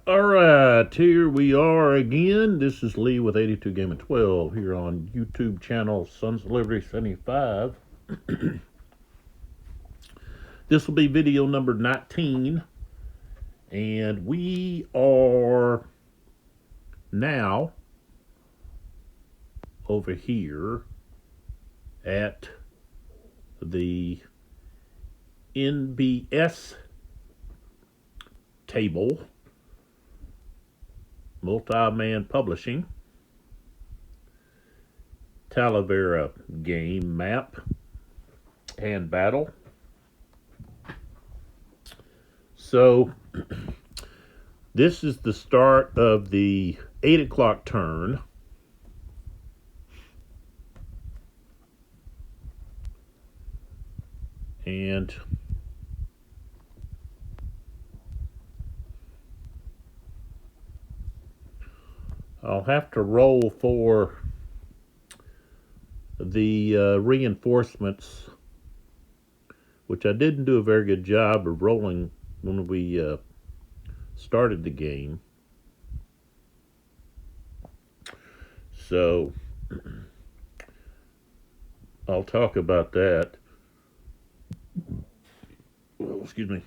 Alright, here we are again. This is Lee with 82 Game of 12 here on YouTube channel Sons of Liberty 75. This will be video number 19. And we are now over here at the NBS table. Multi-man publishing, Talavera game map, and battle. So, this is the start of the 8 o'clock turn. And I'll have to roll for the reinforcements, which I didn't do a very good job of rolling when we started the game. So I'll talk about that. Oh, excuse me.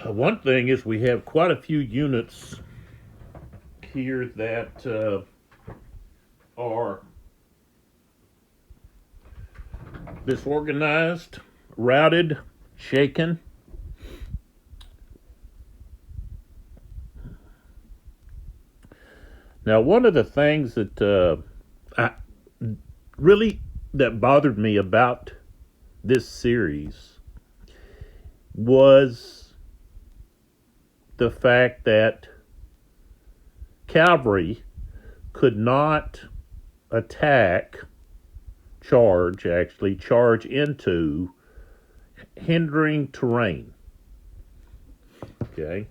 One thing is we have quite a few units here that are disorganized, routed, shaken. Now, one of the things that that bothered me about this series was the fact that cavalry could not charge into hindering terrain. Okay.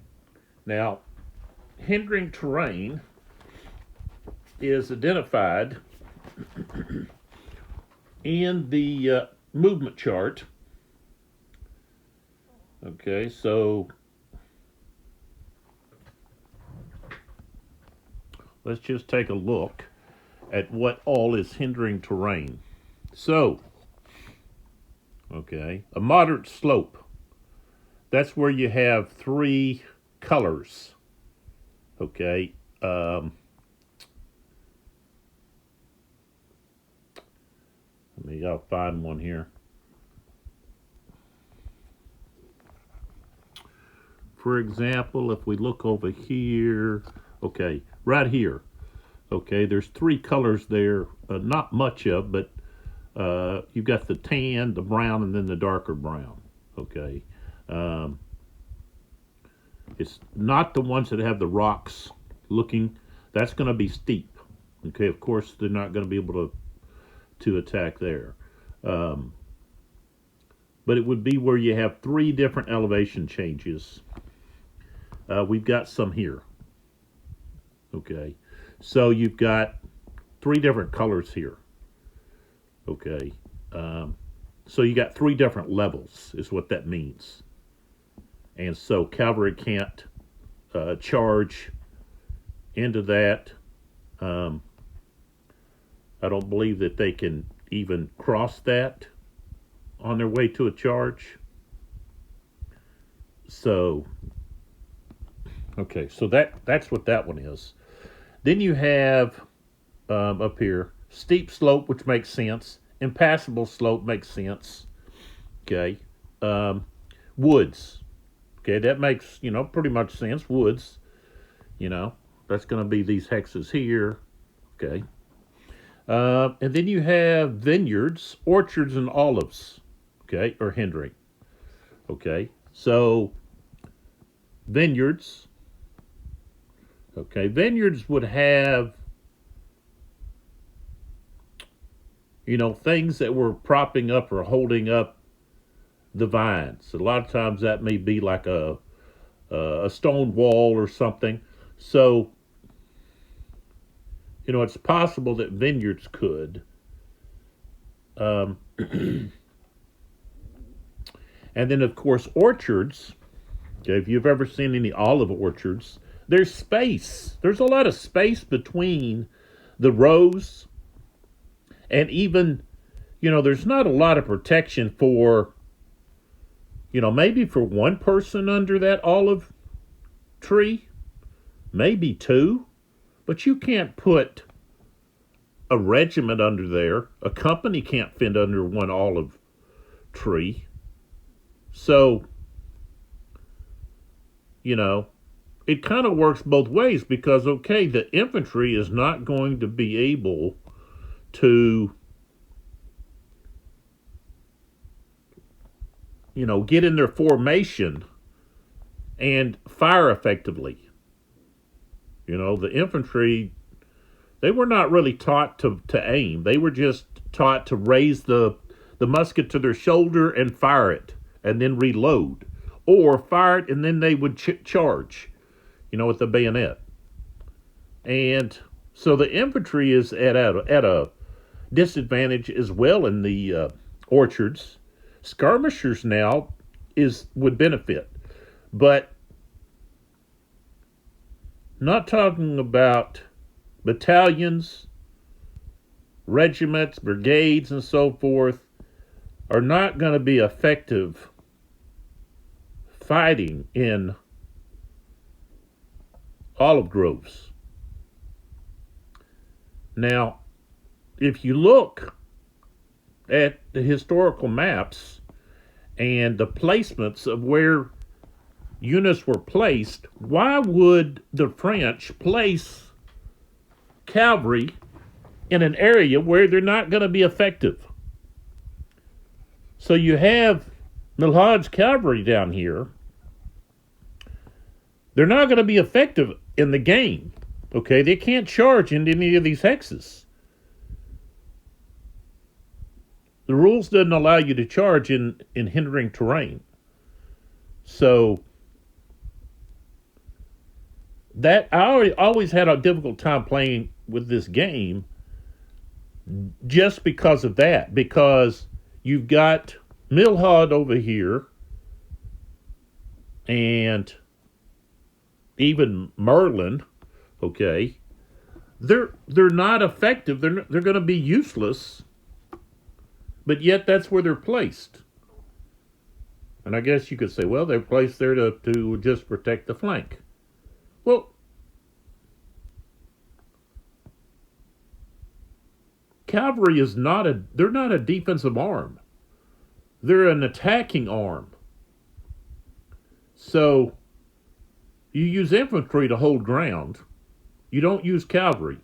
Now, hindering terrain is identified in the movement chart. Okay, so let's just take a look at what all is hindering terrain. So, okay, a moderate slope. That's where you have three colors. Okay. I'll find one here. For example, if we look over here, okay, right here, okay, there's three colors there, not much of, but you've got the tan, the brown, and then the darker brown, okay. It's not the ones that have the rocks looking, that's going to be steep, okay. Of course, they're not going to be able to attack there. But it would be where you have three different elevation changes. We've got some here. Okay. So you've got three different colors here. Okay. So you got three different levels is what that means. And so cavalry can't charge into that. I don't believe that they can even cross that on their way to a charge. So, okay, so that's what that one is. Then you have up here, steep slope, which makes sense. Impassable slope makes sense. Okay. Woods. Okay, that makes, pretty much sense. Woods, that's going to be these hexes here. Okay. And then you have vineyards, orchards, and olives, okay, or hindering. Okay, so vineyards, okay, vineyards would have, things that were propping up or holding up the vines. A lot of times that may be like a stone wall or something. So, it's possible that vineyards could Um, and then, of course, orchards. Okay, if you've ever seen any olive orchards, there's space. There's a lot of space between the rows, and even, there's not a lot of protection for, maybe for one person under that olive tree, maybe two, but you can't put a regiment under there. A company can't fit under one olive tree. So, it kind of works both ways because, okay, the infantry is not going to be able to, get in their formation and fire effectively. The infantry, they were not really taught to aim. They were just taught to raise the musket to their shoulder and fire it, and then reload. Or fire it, and then they would charge, with the bayonet. And so the infantry is at a disadvantage as well in the orchards. Skirmishers now would benefit. But not talking about battalions, regiments, brigades, and so forth are not going to be effective fighting in olive groves. Now, if you look at the historical maps and the placements of where units were placed, why would the French place cavalry in an area where they're not going to be effective? So you have Milhaud's cavalry down here. They're not going to be effective in the game. Okay, they can't charge into any of these hexes. The rules doesn't allow you to charge in hindering terrain. So that I always had a difficult time playing with this game just because of that. Because you've got Milhaud over here and even Merlin, okay, they're not effective. They're going to be useless, but yet that's where they're placed. And I guess you could say, well, they're placed there to just protect the flank. Well, cavalry is they're not a defensive arm. They're an attacking arm. So you use infantry to hold ground. You don't use cavalry.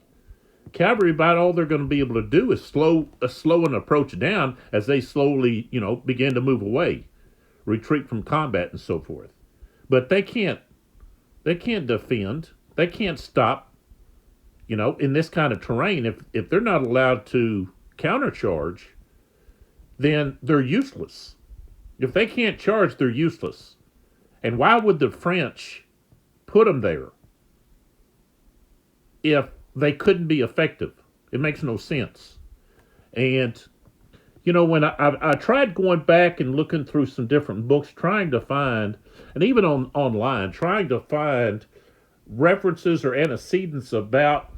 Cavalry, about all they're going to be able to do is slow an approach down as they slowly, begin to move away, retreat from combat and so forth. But they can't defend. They can't stop, in this kind of terrain. If they're not allowed to countercharge, then they're useless. If they can't charge, they're useless. And why would the French put them there if they couldn't be effective? It makes no sense. And, when I tried going back and looking through some different books, trying to find, and even online, trying to find references or antecedents about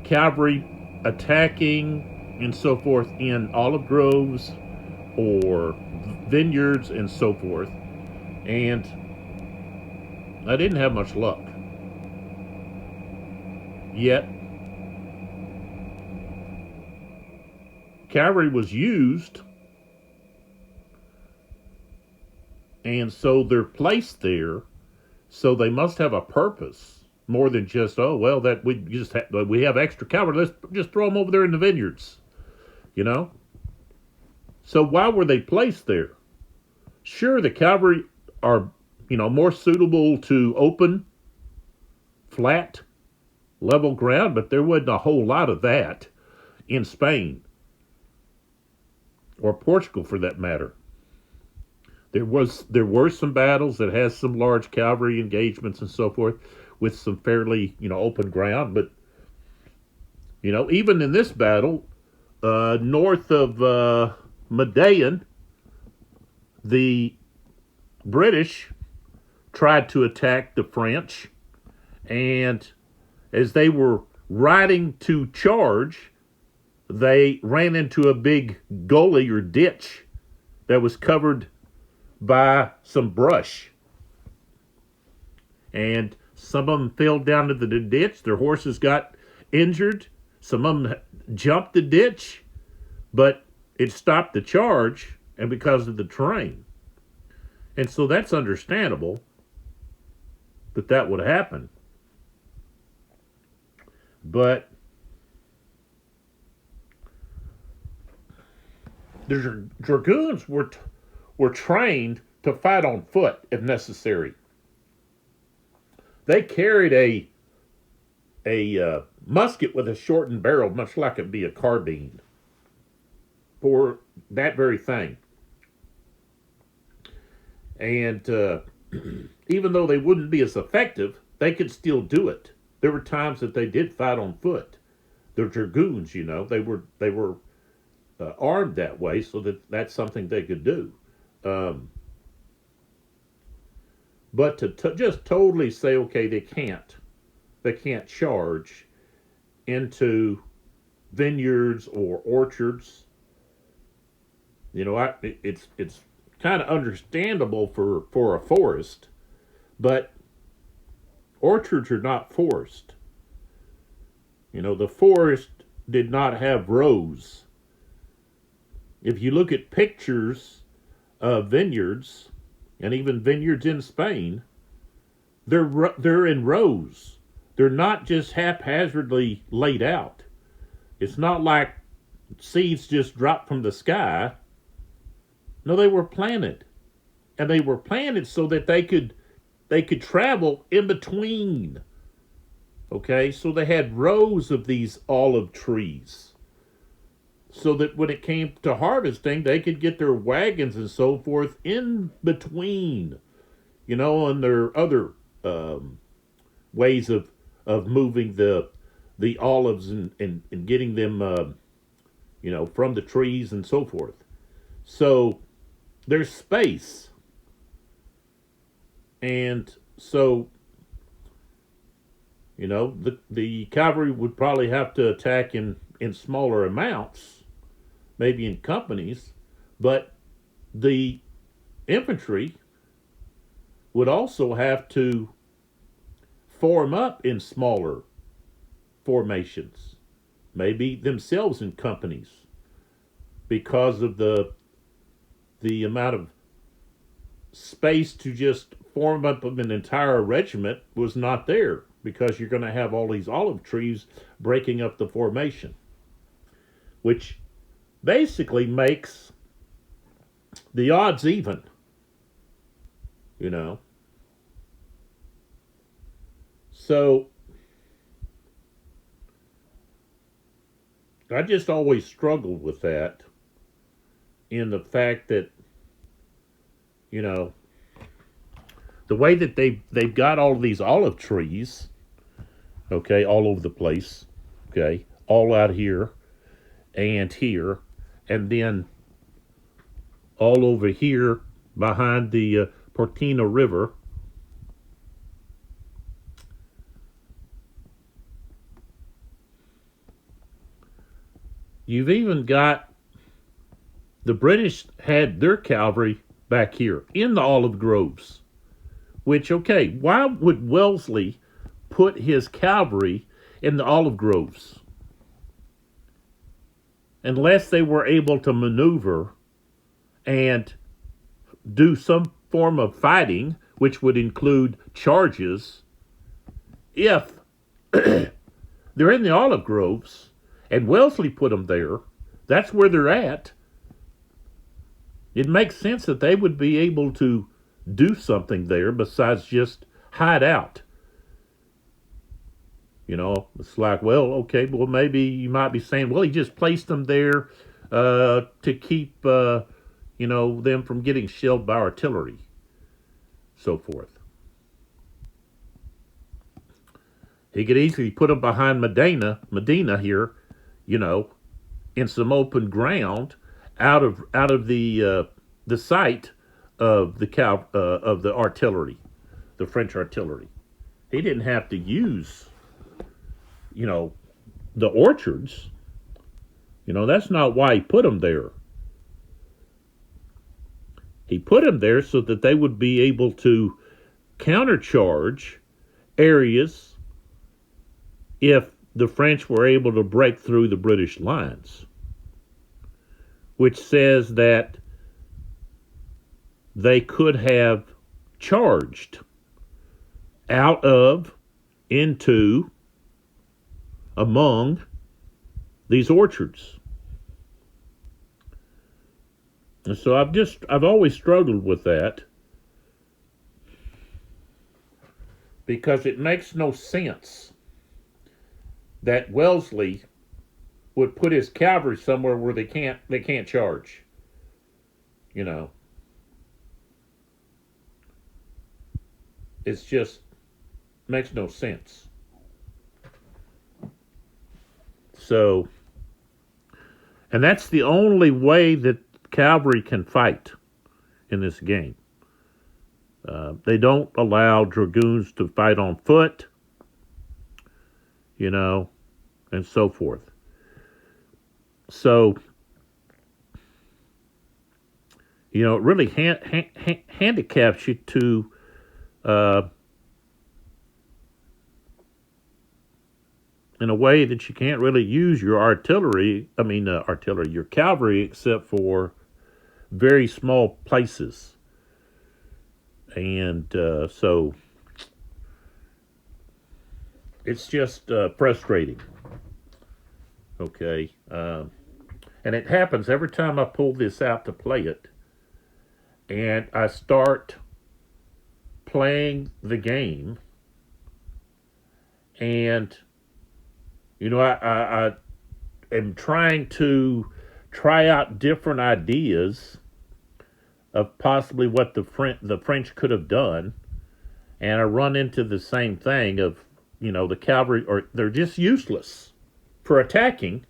cavalry attacking and so forth in olive groves or vineyards and so forth. And I didn't have much luck. Yet, cavalry was used, and so they're placed there, so they must have a purpose more than just, that we have extra cavalry, let's just throw them over there in the vineyards, So why were they placed there? Sure, the cavalry are, more suitable to open, flat, level ground, but there wasn't a whole lot of that in Spain or Portugal for that matter. There were some battles that has some large cavalry engagements and so forth with some fairly, open ground, but even in this battle, north of Medellin, the British tried to attack the French, and as they were riding to charge, they ran into a big gully or ditch that was covered by some brush. And some of them fell down into the ditch. Their horses got injured. Some of them jumped the ditch, but it stopped the charge, and because of the terrain. And so that's understandable that that would happen. But the dragoons were trained to fight on foot if necessary. They carried a musket with a shortened barrel, much like it'd be a carbine, for that very thing. And even though they wouldn't be as effective, they could still do it. There were times that they did fight on foot. The dragoons, you know, they were armed that way, so that's something they could do. But to just totally say, okay, they can't charge into vineyards or orchards. You know, it's kind of understandable for a forest, but orchards are not forest. You know, the forest did not have rows. If you look at pictures of vineyards, and even vineyards in Spain, they're in rows. They're not just haphazardly laid out. It's not like seeds just dropped from the sky. No, they were planted. And they were planted so that they could travel in between. Okay, so they had rows of these olive trees, so that when it came to harvesting, they could get their wagons and so forth in between, you know, and there are other ways of moving the olives and getting them, you know, from the trees and so forth. So there's space. And so, you know, the cavalry would probably have to attack in smaller amounts, maybe in companies, but the infantry would also have to form up in smaller formations, maybe themselves in companies, because of the amount of space to just form up of an entire regiment was not there, because you're going to have all these olive trees breaking up the formation, which basically makes the odds even, you know. So I just always struggled with that, in the fact that, you know, the way that they've got all of these olive trees, okay, all over the place, okay, all out here and here, and then all over here behind the Portino River. You've even got the British had their cavalry back here in the olive groves, which, okay, why would Wellesley put his cavalry in the olive groves unless they were able to maneuver and do some form of fighting, which would include charges? If they're in the olive groves and Wellesley put them there, that's where they're at, it makes sense that they would be able to do something there besides just hide out. You know, it's like, well, okay, well, maybe you might be saying, well, he just placed them there to keep, you know, them from getting shelled by artillery, so forth. He could easily put them behind Medina here, you know, in some open ground out of the sight of the artillery, the French artillery. He didn't have to use, the orchards. That's not why he put them there. He put them there so that they would be able to countercharge areas if the French were able to break through the British lines, which says that they could have charged out of, into, among these orchards. And so I've always struggled with that, because it makes no sense that Wellesley would put his cavalry somewhere where they can't charge. It's just makes no sense. So, and that's the only way that cavalry can fight in this game. They don't allow dragoons to fight on foot, and so forth. So, it really handicaps you to in a way that you can't really use your your cavalry, except for very small places. And so it's just frustrating. Okay. And it happens every time I pull this out to play it, and I start playing the game, and I am trying to try out different ideas of possibly what the French could have done, and I run into the same thing of, the cavalry, or they're just useless for attacking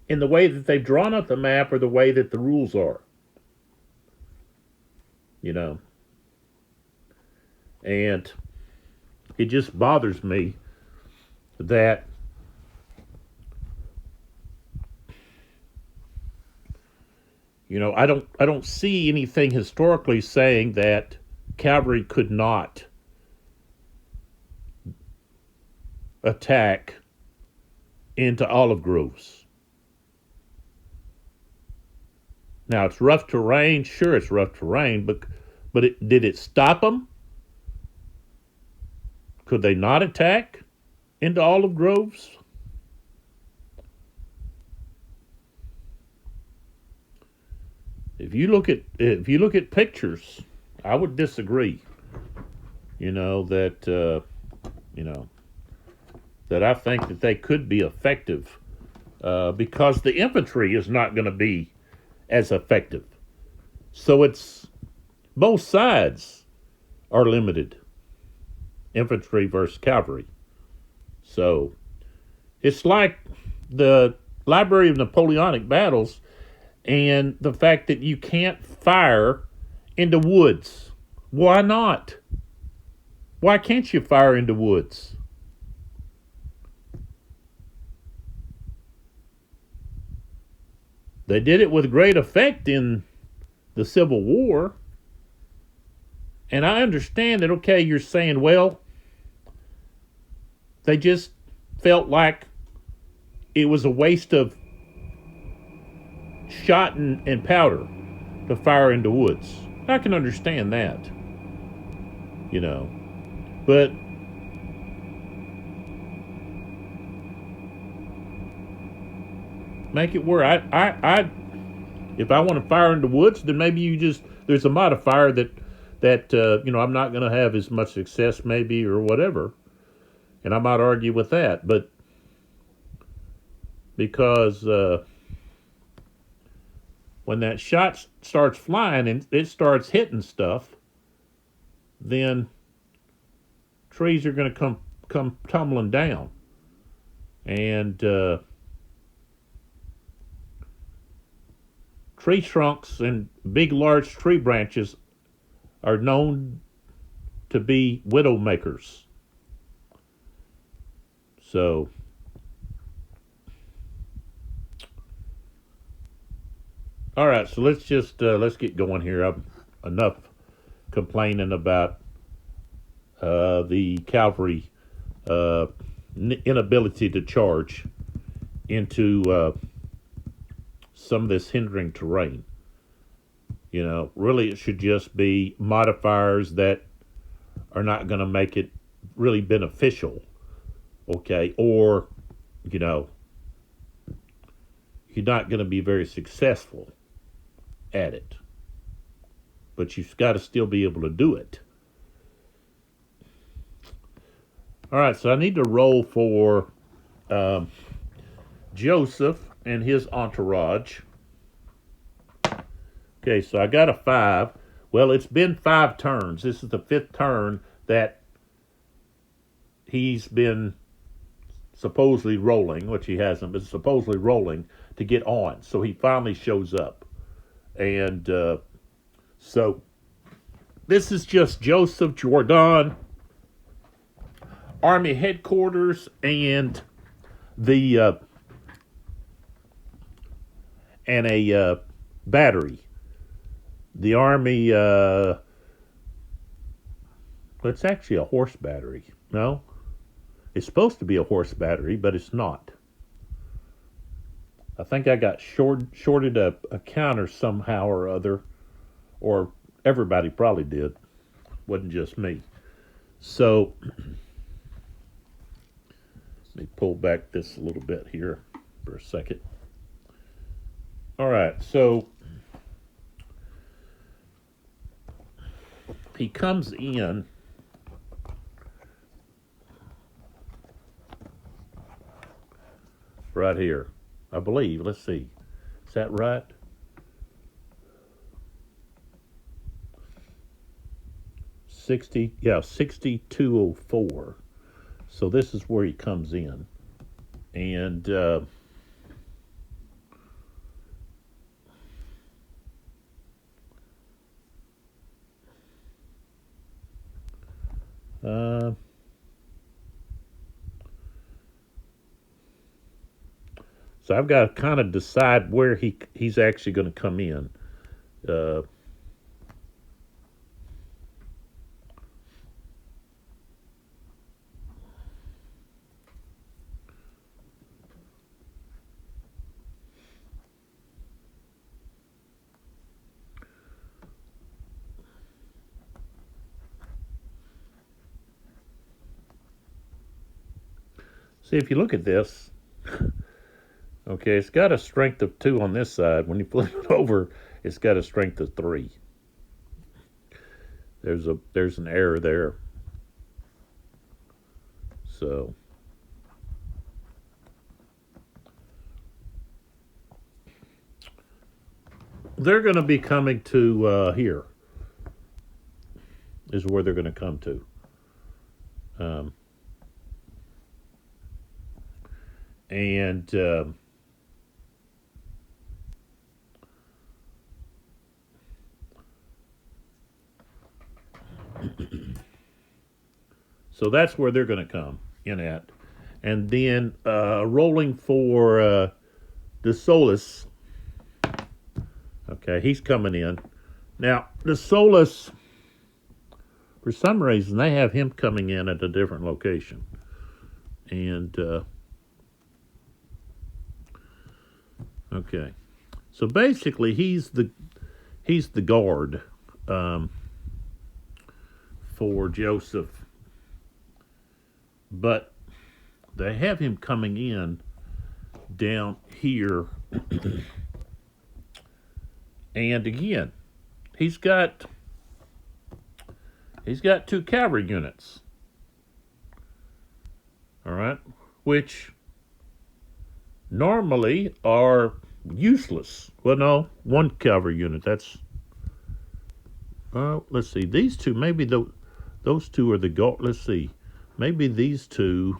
in the way that they've drawn up the map or the way that the rules are. And it just bothers me that I don't see anything historically saying that cavalry could not attack into olive groves. Now, it's rough terrain. Sure, it's rough terrain, but did it stop them? Could they not attack into olive groves? If you look at pictures, I would disagree. That I think that they could be effective, because the infantry is not going to be as effective. So it's both sides are limited. Infantry versus cavalry. So it's like the Library of Napoleonic Battles and the fact that you can't fire into woods. Why not? Why can't you fire into woods? They did it with great effect in the Civil War. And I understand that, okay, you're saying, well, they just felt like it was a waste of shot and powder to fire into woods. I can understand that. But make it where if I want to fire into woods, then maybe there's a modifier that I'm not going to have as much success maybe, or whatever. And I might argue with that, but because when that shot starts flying and it starts hitting stuff, then trees are going to come tumbling down. And tree trunks and big, large tree branches are known to be widow makers. So, all right. So let's just let's get going here. I'm enough complaining about the cavalry inability to charge into some of this hindering terrain. You know, really, it should just be modifiers that are not going to make it really beneficial. Okay, or you know, you're not going to be very successful at it, but you've got to still be able to do it. All right, so I need to roll for Joseph and his entourage. Okay, so I got a 5. Well, it's been 5 turns. This is the 5th turn that he's been supposedly rolling, which he hasn't, but supposedly rolling to get on. So he finally shows up. And so this is just Joseph, Jordan, Army headquarters, and the and a battery. The Army, it's actually a horse battery. No? It's supposed to be a horse battery, but it's not. I think I got shorted a counter somehow or other, or everybody probably did. Wasn't just me. So, let me pull back this a little bit here for a second. All right, so he comes in right here, I believe. Let's see. Is that right? Yeah, 6204. So this is where he comes in. And so I've got to kind of decide where he's actually going to come in. See, if you look at this, okay, it's got a strength of 2 on this side. When you flip it over, it's got a strength of 3. There's an error there. So they're going to be coming to here. Is where they're going to come to. And so that's where they're going to come in at. And then rolling for the Solus. Okay, he's coming in. Now, the Solus, for some reason, they have him coming in at a different location. And okay, so basically he's the guard for Joseph, but they have him coming in down here, and again, he's got 2 cavalry units. All right, which normally are useless. Well, no, 1 cavalry unit. That's let's see. These 2, maybe those 2 are the guard. Let's see. Maybe these 2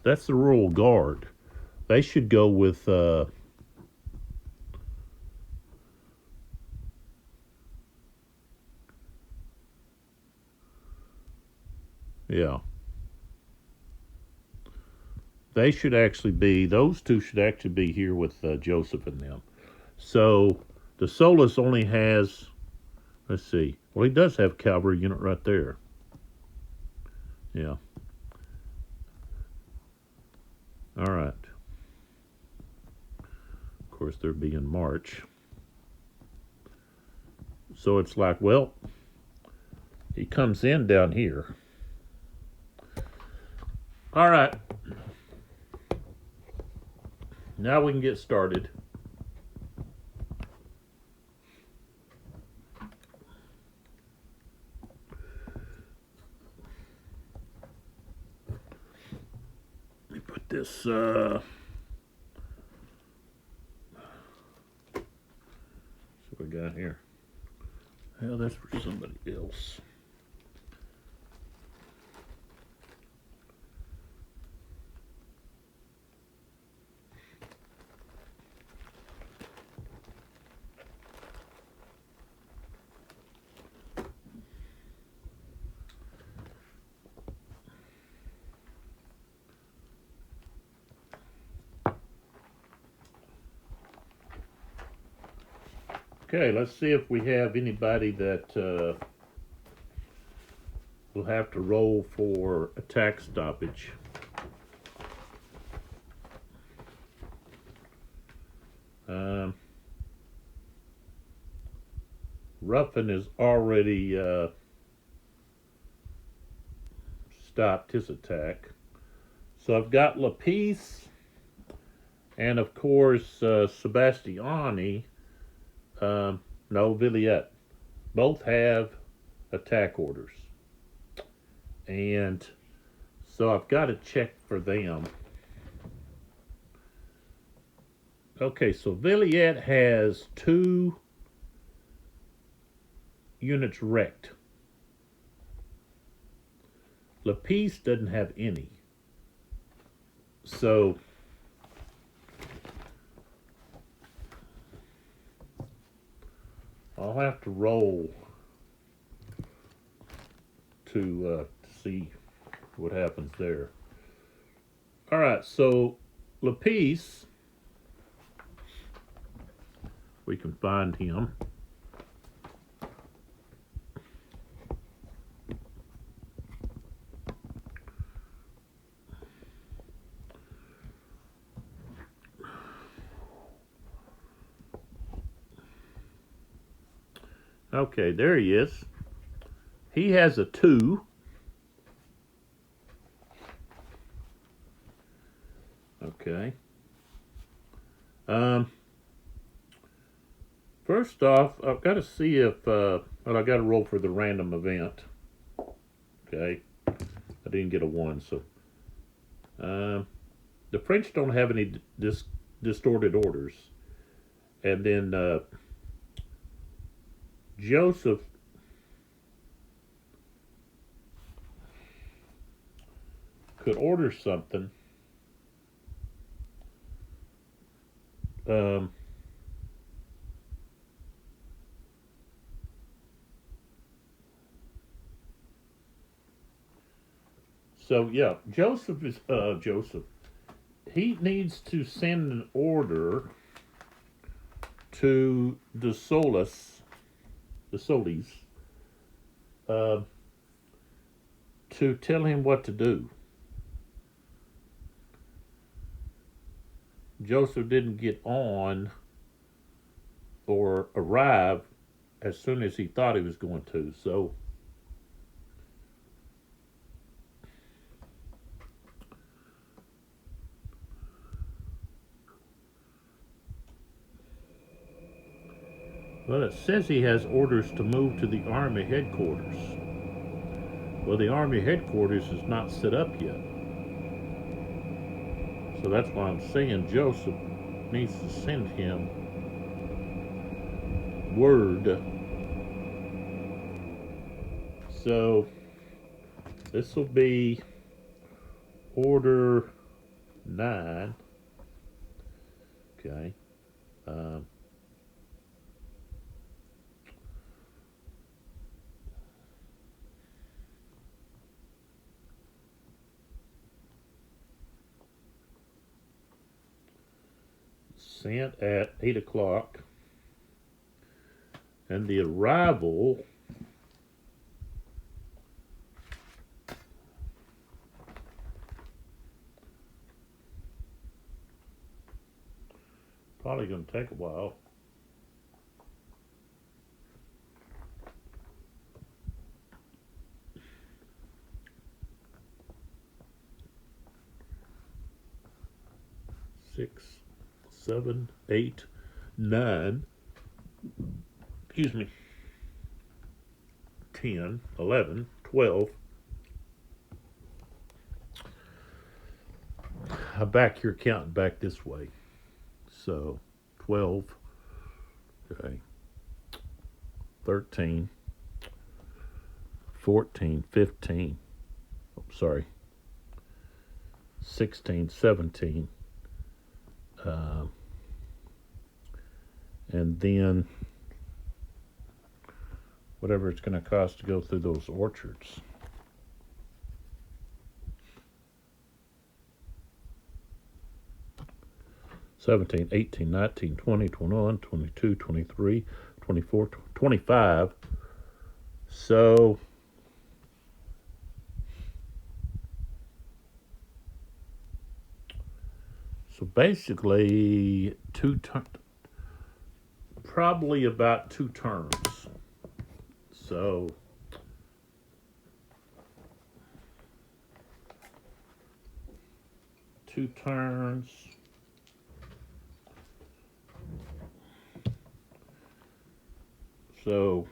That's the Royal Guard. They should go with yeah. They should actually be, those two should actually be here with Joseph and them. So the Solus only has, let's see, well, he does have cavalry unit right there. Yeah. All right. Of course, they're being March. So it's like, well, he comes in down here. All right. Now we can get started. Let me put this, what we got here? Hell, that's for somebody else. Okay, let's see if we have anybody that will have to roll for attack stoppage. Ruffin has already stopped his attack. So I've got Lapis and, of course, Sebastiani. No, Villiet. Both have attack orders. And so I've got to check for them. Okay, so Villiet has 2 units wrecked. Lapis doesn't have any. So I'll have to roll to see what happens there. All right, so Lapis, we can find him. Okay, there he is. He has a 2. Okay. First off, I've got to see if, well, I got to roll for the random event. Okay. I didn't get a 1, so. The French don't have any distorted orders. And then, Joseph could order something. So yeah, Joseph is he needs to send an order to the Solis, to tell him what to do. Joseph didn't get on or arrive as soon as he thought he was going to, so well, it says he has orders to move to the Army headquarters. Well, the Army headquarters is not set up yet. So that's why I'm saying Joseph needs to send him word. So this will be order 9. Okay. Um, sent at 8 o'clock. And the arrival probably going to take a while. Six, 7, 8, 9. Excuse me. 10, 11, 12. I back your counting back this way. So 12. Okay. 13. 14, 15. Oh, sorry. 16, 17. And then whatever it's going to cost to go through those orchards. $17, $18, $19, $20, $21, $22, $23, $24, $25. So basically probably about 2 turns. So two turns. So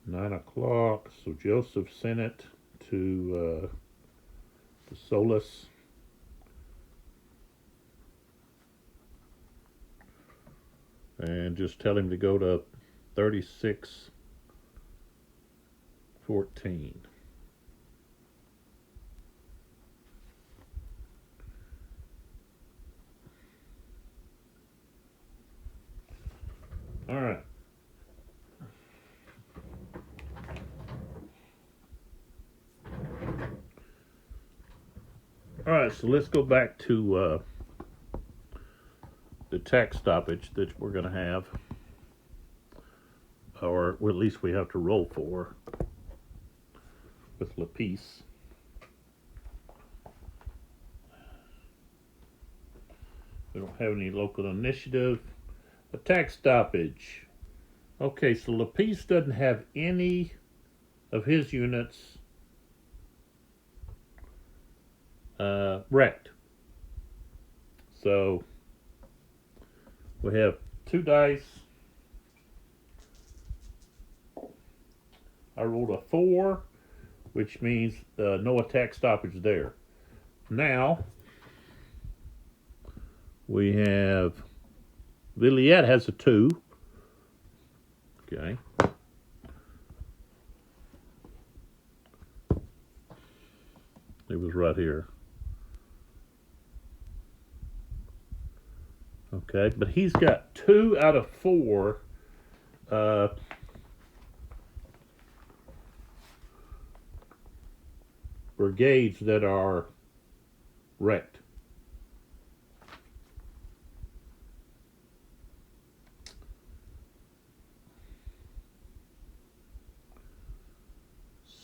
$9 o'clock. So Joseph sent it to Solus. And just tell him to go to 3614. All right. All right, so let's go back to the tax stoppage that we're going to have, or at least we have to roll for with LaPiece. We don't have any local initiative. A tax stoppage. Okay, so LaPiece doesn't have any of his units wrecked. So we have 2 dice. I rolled a 4, which means no attack stoppage there. Now we have Villiet has a 2. Okay. It was right here. Okay, but he's got 2 out of 4 brigades that are wrecked.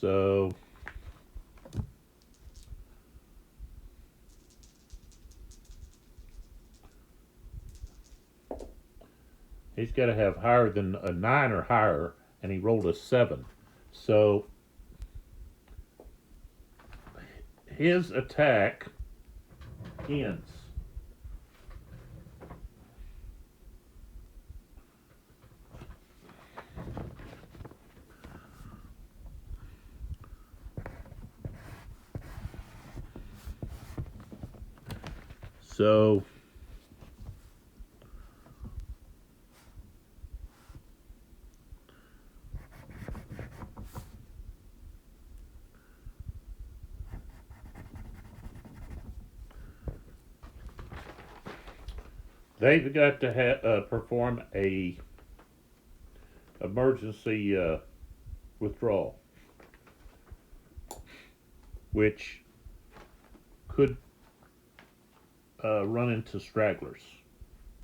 So he's got to have higher than a 9 or higher, and he rolled a 7. So his attack ends. So they've got to perform a emergency withdrawal, which could run into stragglers,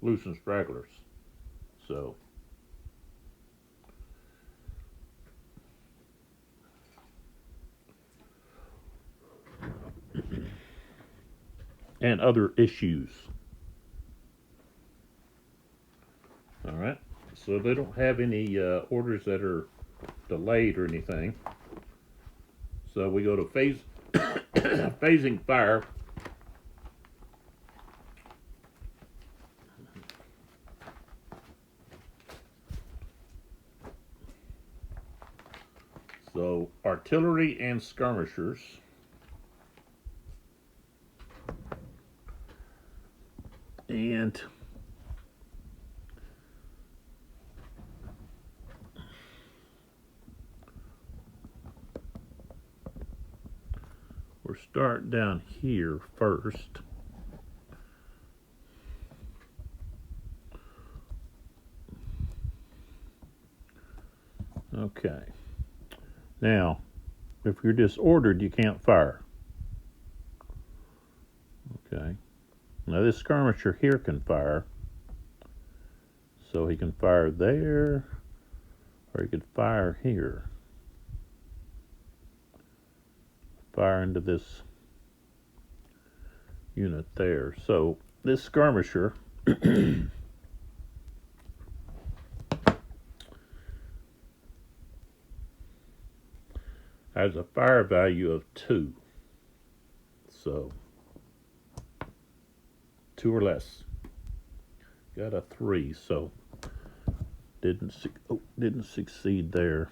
loosen stragglers. So and other issues. All right, so they don't have any orders that are delayed or anything. So we go to phasing fire. So artillery and skirmishers. And we're starting down here first. Okay. Now, if you're disordered, you can't fire. Okay. Now this skirmisher here can fire. So he can fire there, or he could fire here. Fire into this unit there. So this skirmisher has a fire value of 2. So 2 or less. Got a 3, so didn't succeed there.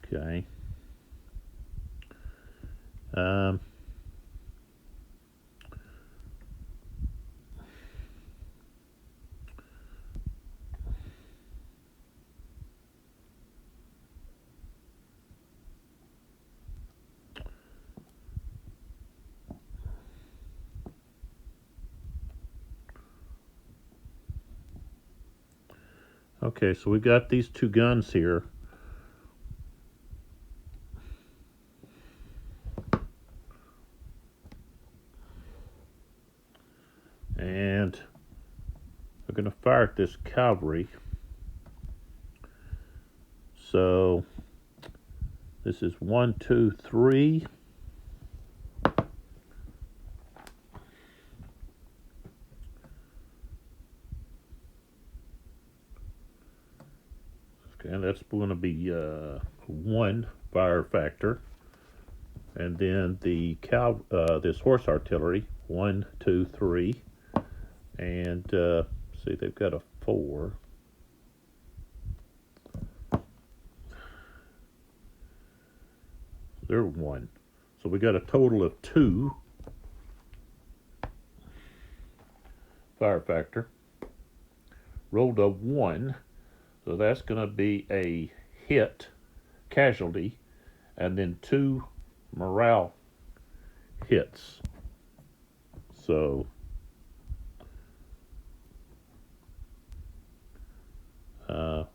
Okay. Okay, so we got these 2 guns here. And we're going to fire at this cavalry. So this is 1, 2, 3. And that's going to be 1 fire factor, and then the this horse artillery 1, 2, 3, and see they've got a 4. They're 1, so we got a total of 2 fire factor. Rolled a 1. So that's going to be a hit, casualty, and then 2 morale hits. So they're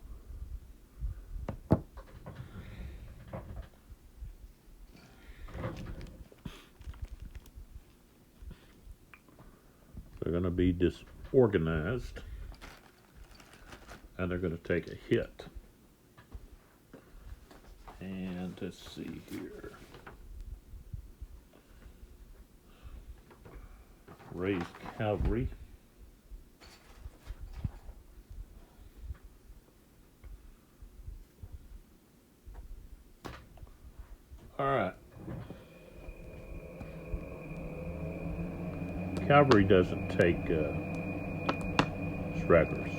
going to be disorganized. And they're going to take a hit. And let's see here. Raised cavalry. All right. Cavalry doesn't take stragglers.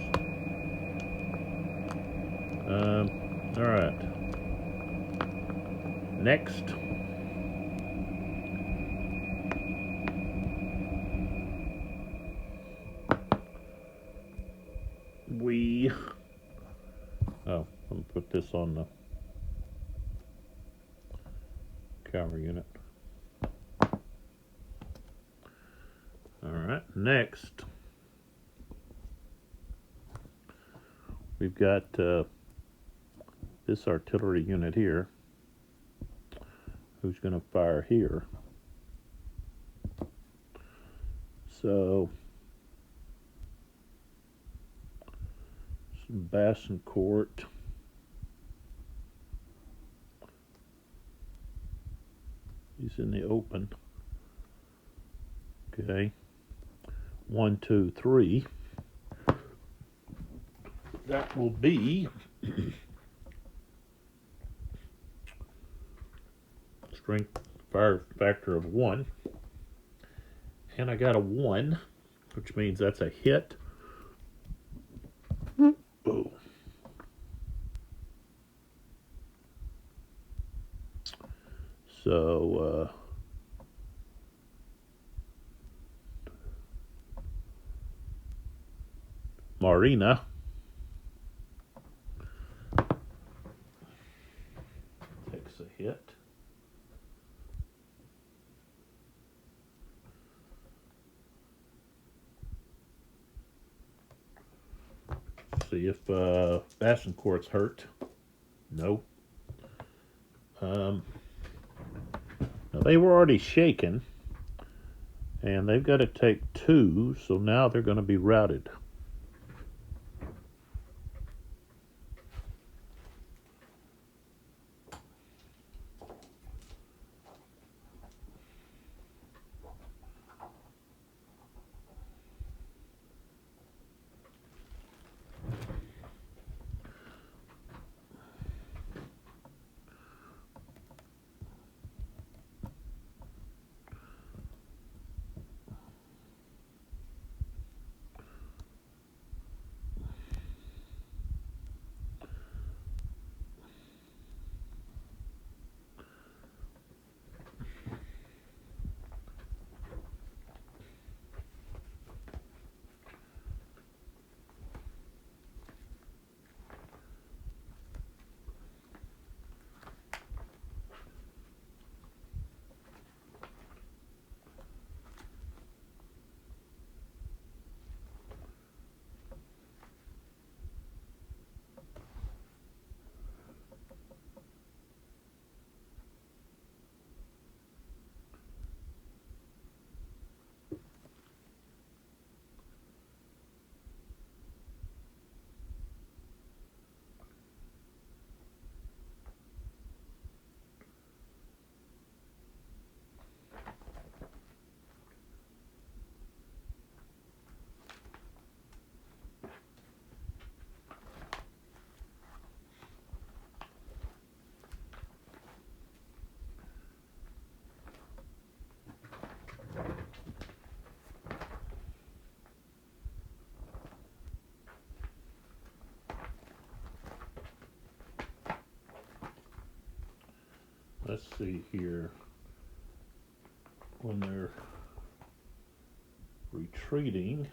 All right. Next. I'm going to put this on the camera unit. All right, next we've got this artillery unit here who's going to fire here. So some Bassincourt. He's in the open. Okay. 1, 2, 3. That will be strength fire factor of 1. And I got a 1, which means that's a hit. Oh. So, Marina takes a hit. See if Bassincourt's hurt. No. Now they were already shaken, and they've got to take 2, so now they're going to be routed. Let's see here. When they're retreating,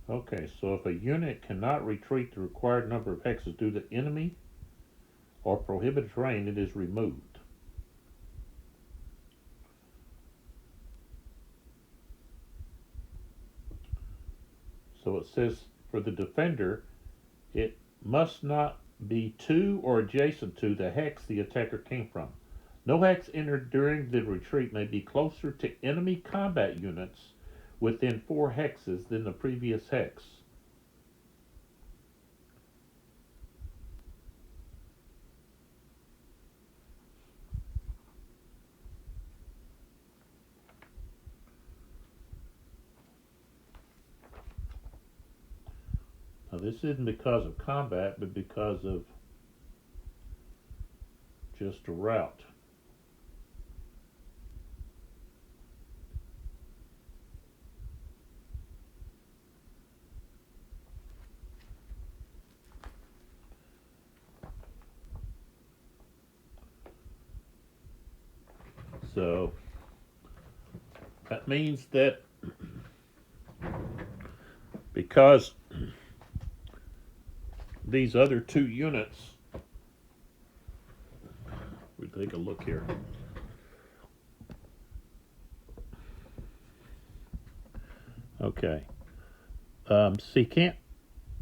okay, so if a unit cannot retreat the required number of hexes due to enemy or prohibited terrain, it is removed. So it says for the defender, it must not be to or adjacent to the hex the attacker came from. No hex entered during the retreat may be closer to enemy combat units within 4 hexes than the previous hex. Now this isn't because of combat, but because of just a route. So that means that because these other two units, we take a look here. Okay. See,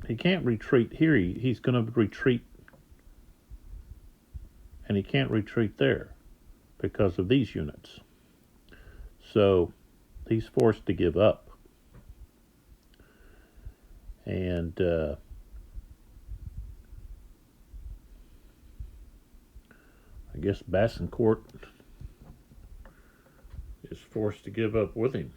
he can't retreat here. He's going to retreat, and he can't retreat there because of these units. So he's forced to give up. And I guess Bassencourt is forced to give up with him.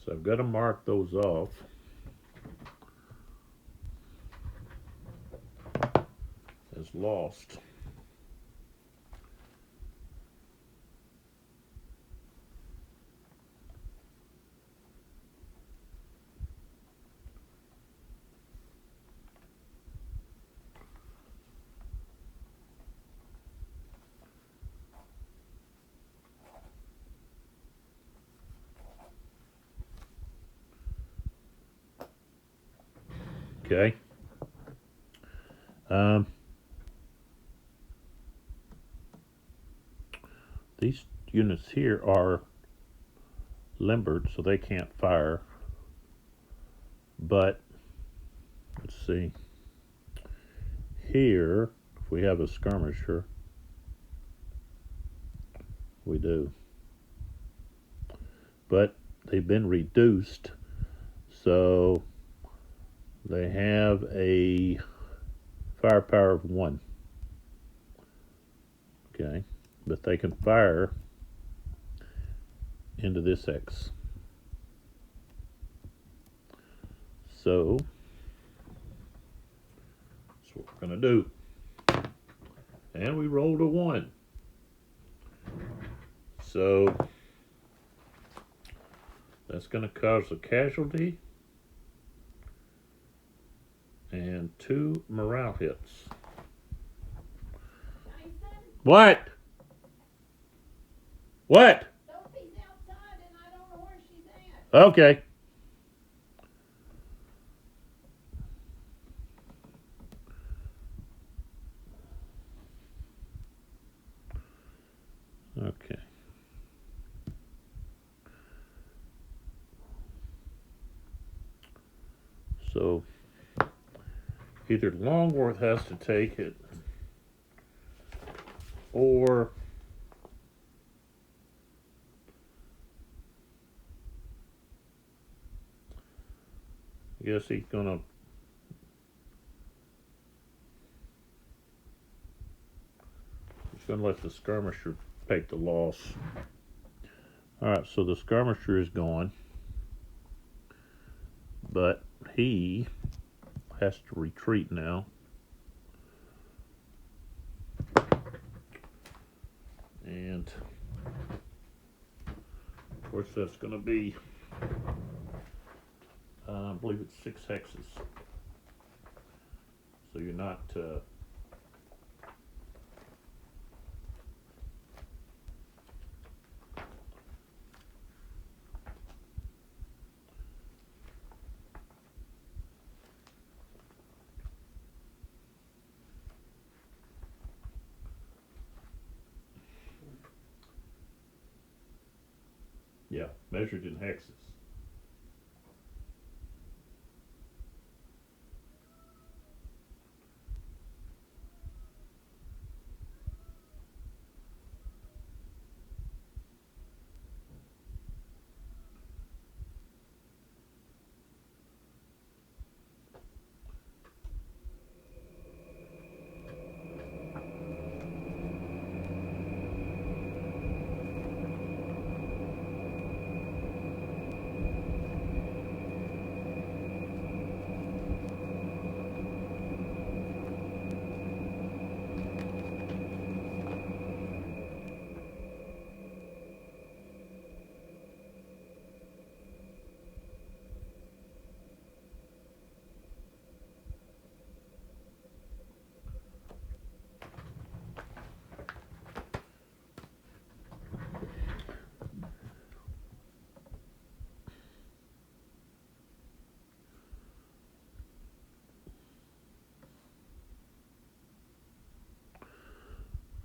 So I've got to mark those off as lost. Okay. These units here are limbered, so they can't fire. But let's see. Here, if we have a skirmisher, we do. But they've been reduced, so they have a firepower of 1. Okay, but they can fire into this X. So that's what we're going to do. And we rolled a 1. So that's going to cause a casualty and 2 morale hits. What? What? Sophie's outside and I don't know where she's at. Okay. Okay. So either Longworth has to take it, or I guess he's gonna let the skirmisher take the loss. Alright, so the skirmisher is gone, but he has to retreat now. And of course that's going to be, I believe it's 6 hexes. So you're not yeah, measured in hexes.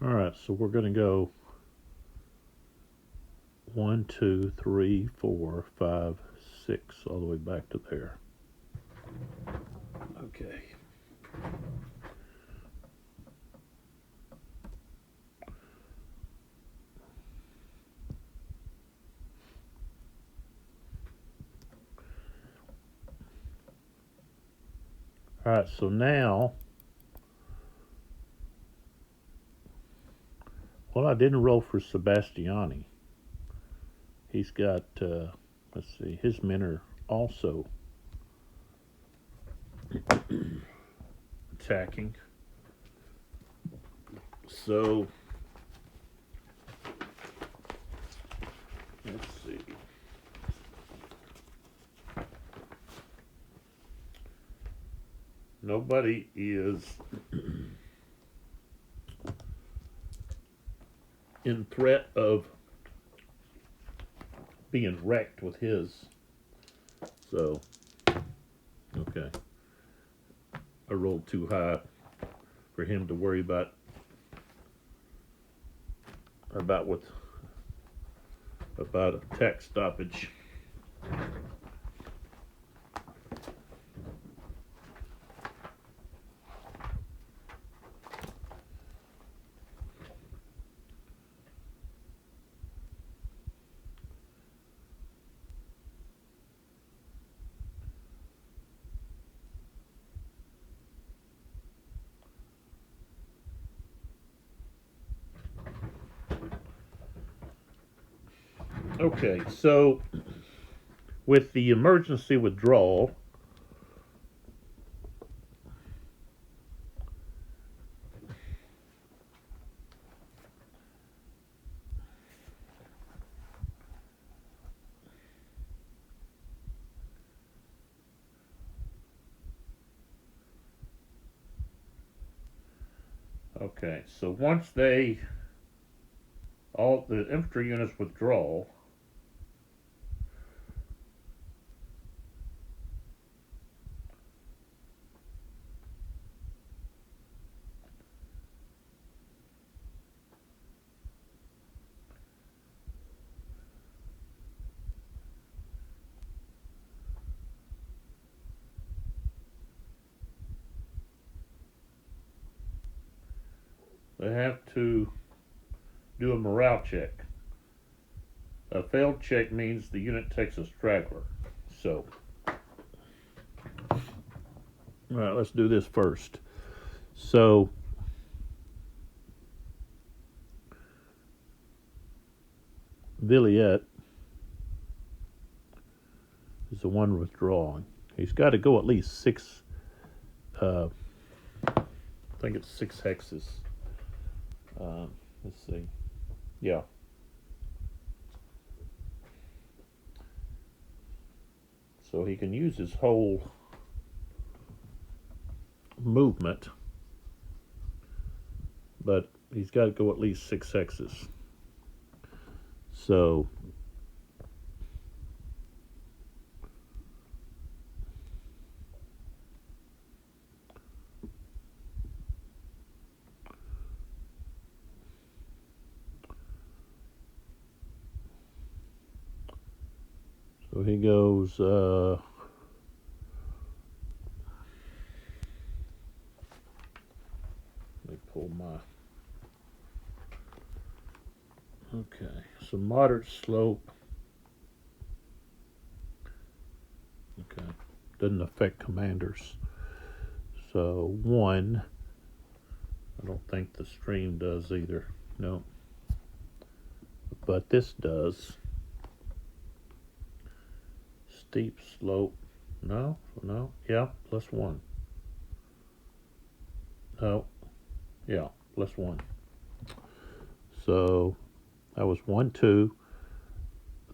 All right, so we're going to go 1, 2, 3, 4, 5, 6, all the way back to there. Okay. All right, so now, well, I didn't roll for Sebastiani. He's got, let's see, his men are also attacking. So, let's see. Nobody is in threat of being wrecked with his. So, okay. I rolled too high for him to worry about attack stoppage. Okay, so with the emergency withdrawal, okay, so once all the infantry units withdraw, they have to do a morale check. A failed check means the unit takes a straggler. So, all right, let's do this first. So, Villiers is the one withdrawing. He's got to go at least 6, I think it's 6 hexes. Let's see. Yeah. So he can use his whole movement, but he's got to go at least 6 hexes. So he goes, let me pull my, okay, so moderate slope, okay, doesn't affect commanders. So 1, I don't think the stream does either, no, but this does. Steep slope, no, yeah, +1. No, yeah, +1. So that was 1, 2,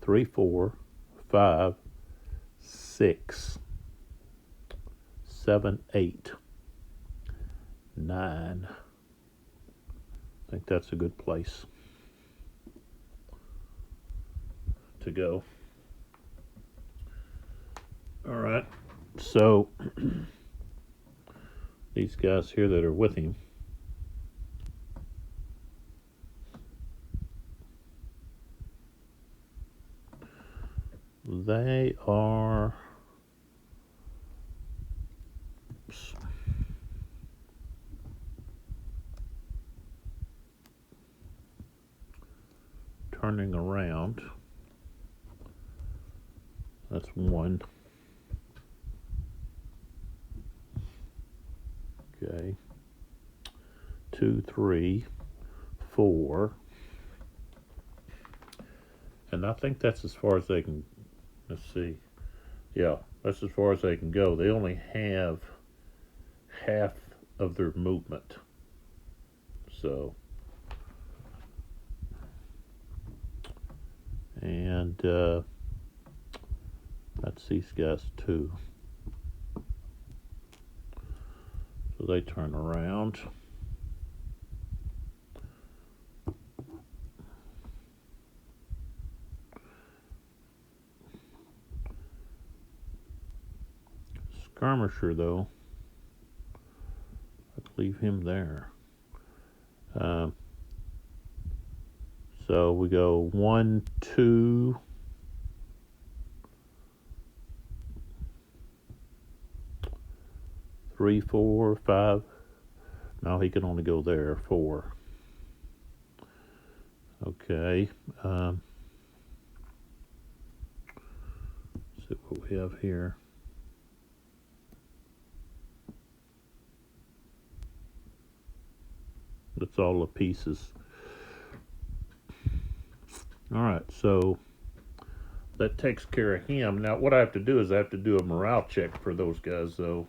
3, 4, 5, 6, 7, 8, 9. I think that's a good place to go. All right, so these guys here that are with him, they are turning around. That's 1. Okay. 2, 3, 4. And I think that's as far as they can, let's see. Yeah, that's as far as they can go. They only have half of their movement. So, and that's these guys too. So they turn around. Skirmisher, though, I'd leave him there. So we go 1, 2, 3, 4, 5. No, he can only go there. 4. Okay. Let's see what we have here. That's all the pieces. All right, so that takes care of him. Now, what I have to do is I have to do a morale check for those guys, though,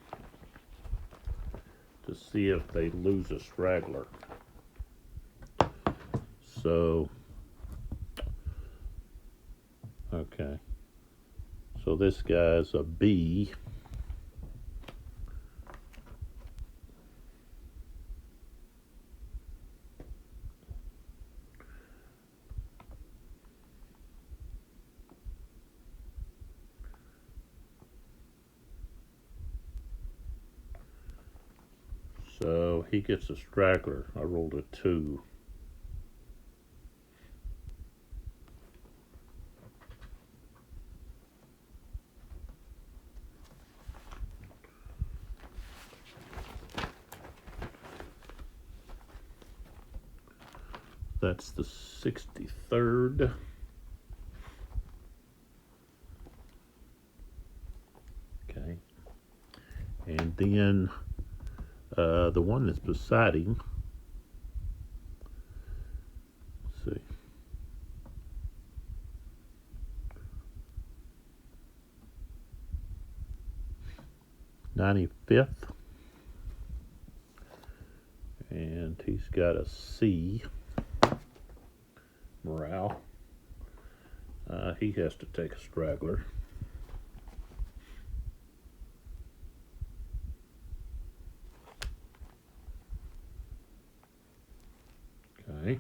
to see if they lose a straggler. So, okay. So this guy's a B. So he gets a straggler. I rolled a 2. That's the 63rd. Okay. And then the one that's beside him, let's see, '95th, and he's got a C morale. He has to take a straggler. Okay.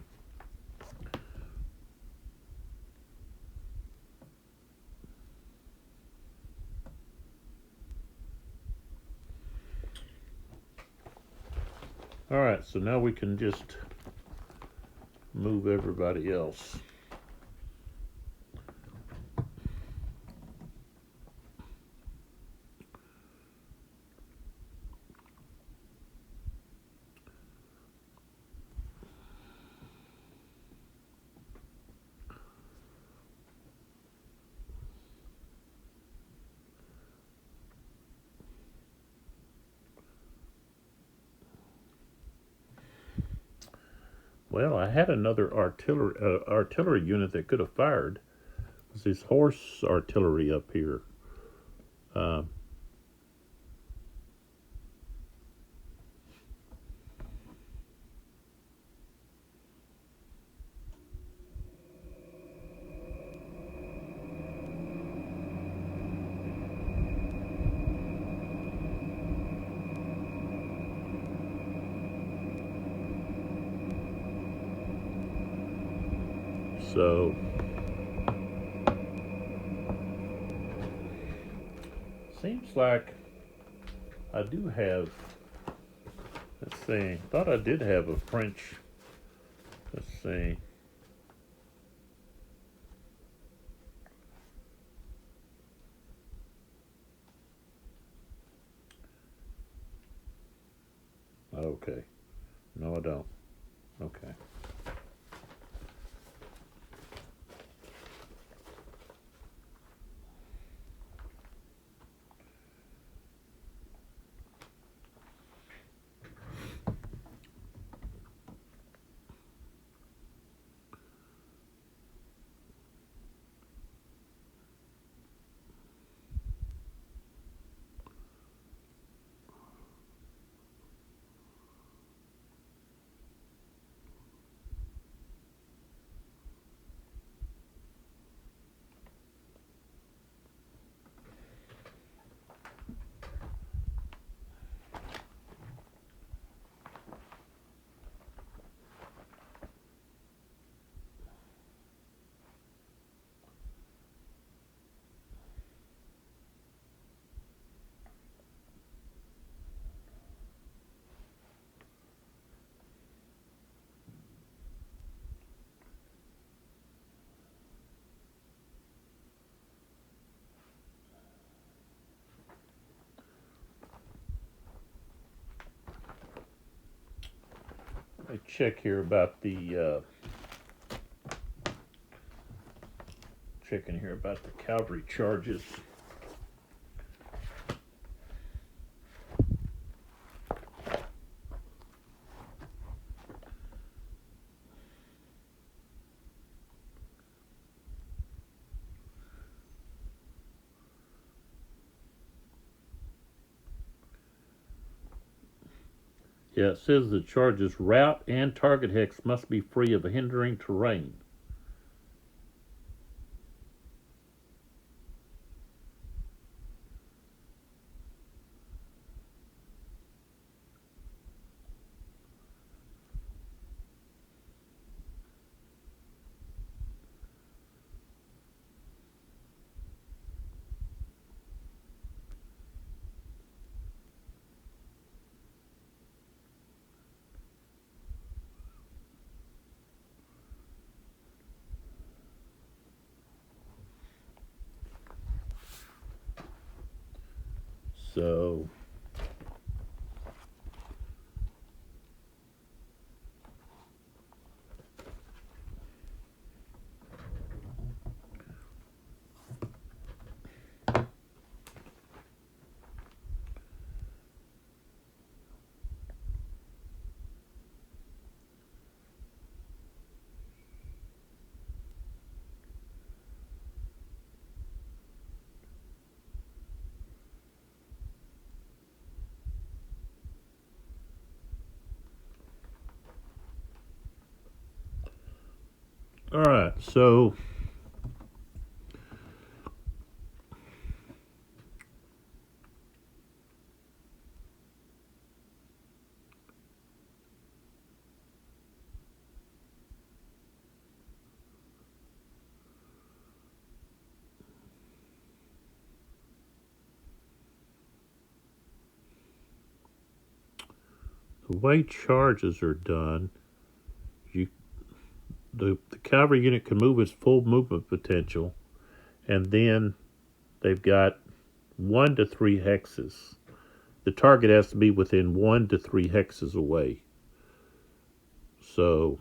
All right, so now we can just move everybody else. Well, I had another artillery unit that could have fired. It was this horse artillery up here. So seems like I do have, let's see, thought I did have a French, let's see. Okay. No, I don't. Okay. I check here about the checking here about the cavalry charges. Yeah, it says the charges route and target hex must be free of hindering terrain. So all right, so the way charges are done, the cavalry unit can move its full movement potential, and then they've got 1 to 3 hexes. The target has to be within 1 to 3 hexes away. So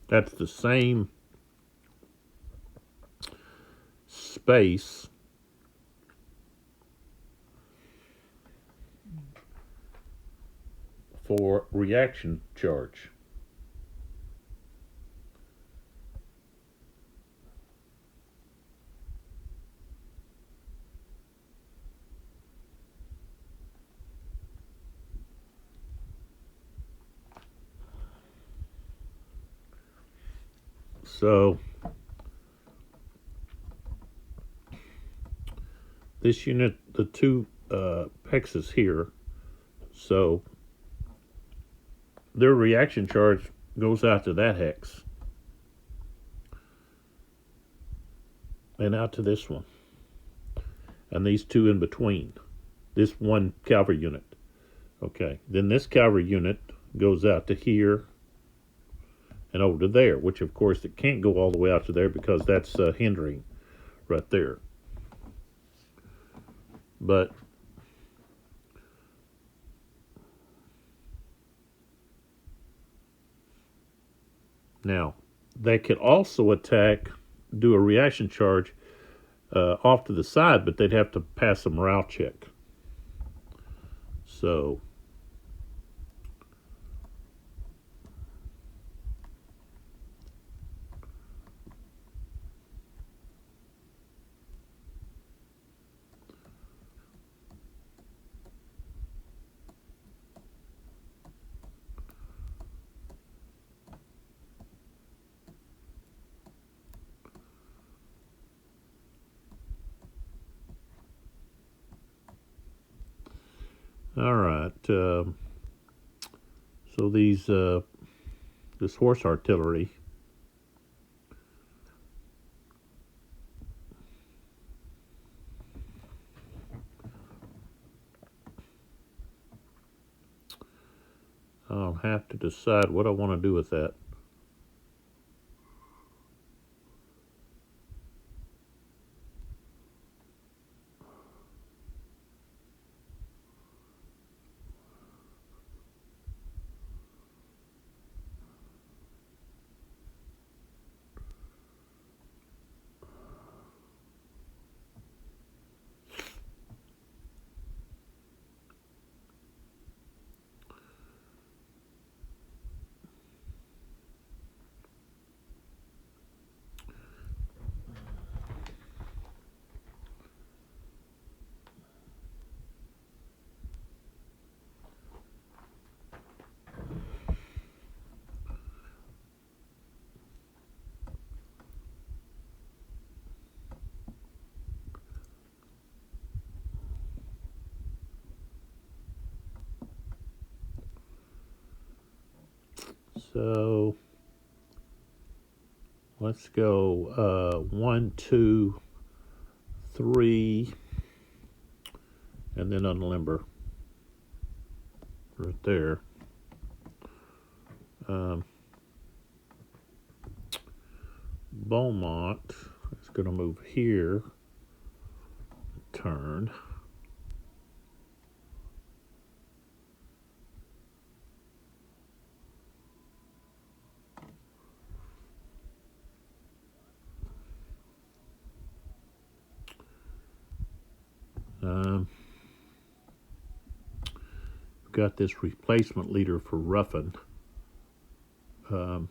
that's the same space for reaction charge. So this unit, the 2 hexes here, so their reaction charge goes out to that hex and out to this one, and these 2 in between, this 1 cavalry unit. Okay, then this cavalry unit goes out to here and over to there, which of course it can't go all the way out to there because that's hindering right there. But now they could also attack, do a reaction charge off to the side, but they'd have to pass a morale check. So all right. So these this horse artillery. I'll have to decide what I want to do with that. So let's go 1, 2, 3, and then unlimber right there. Beaumont is going to move here, turn. Got this replacement leader for Ruffin. They're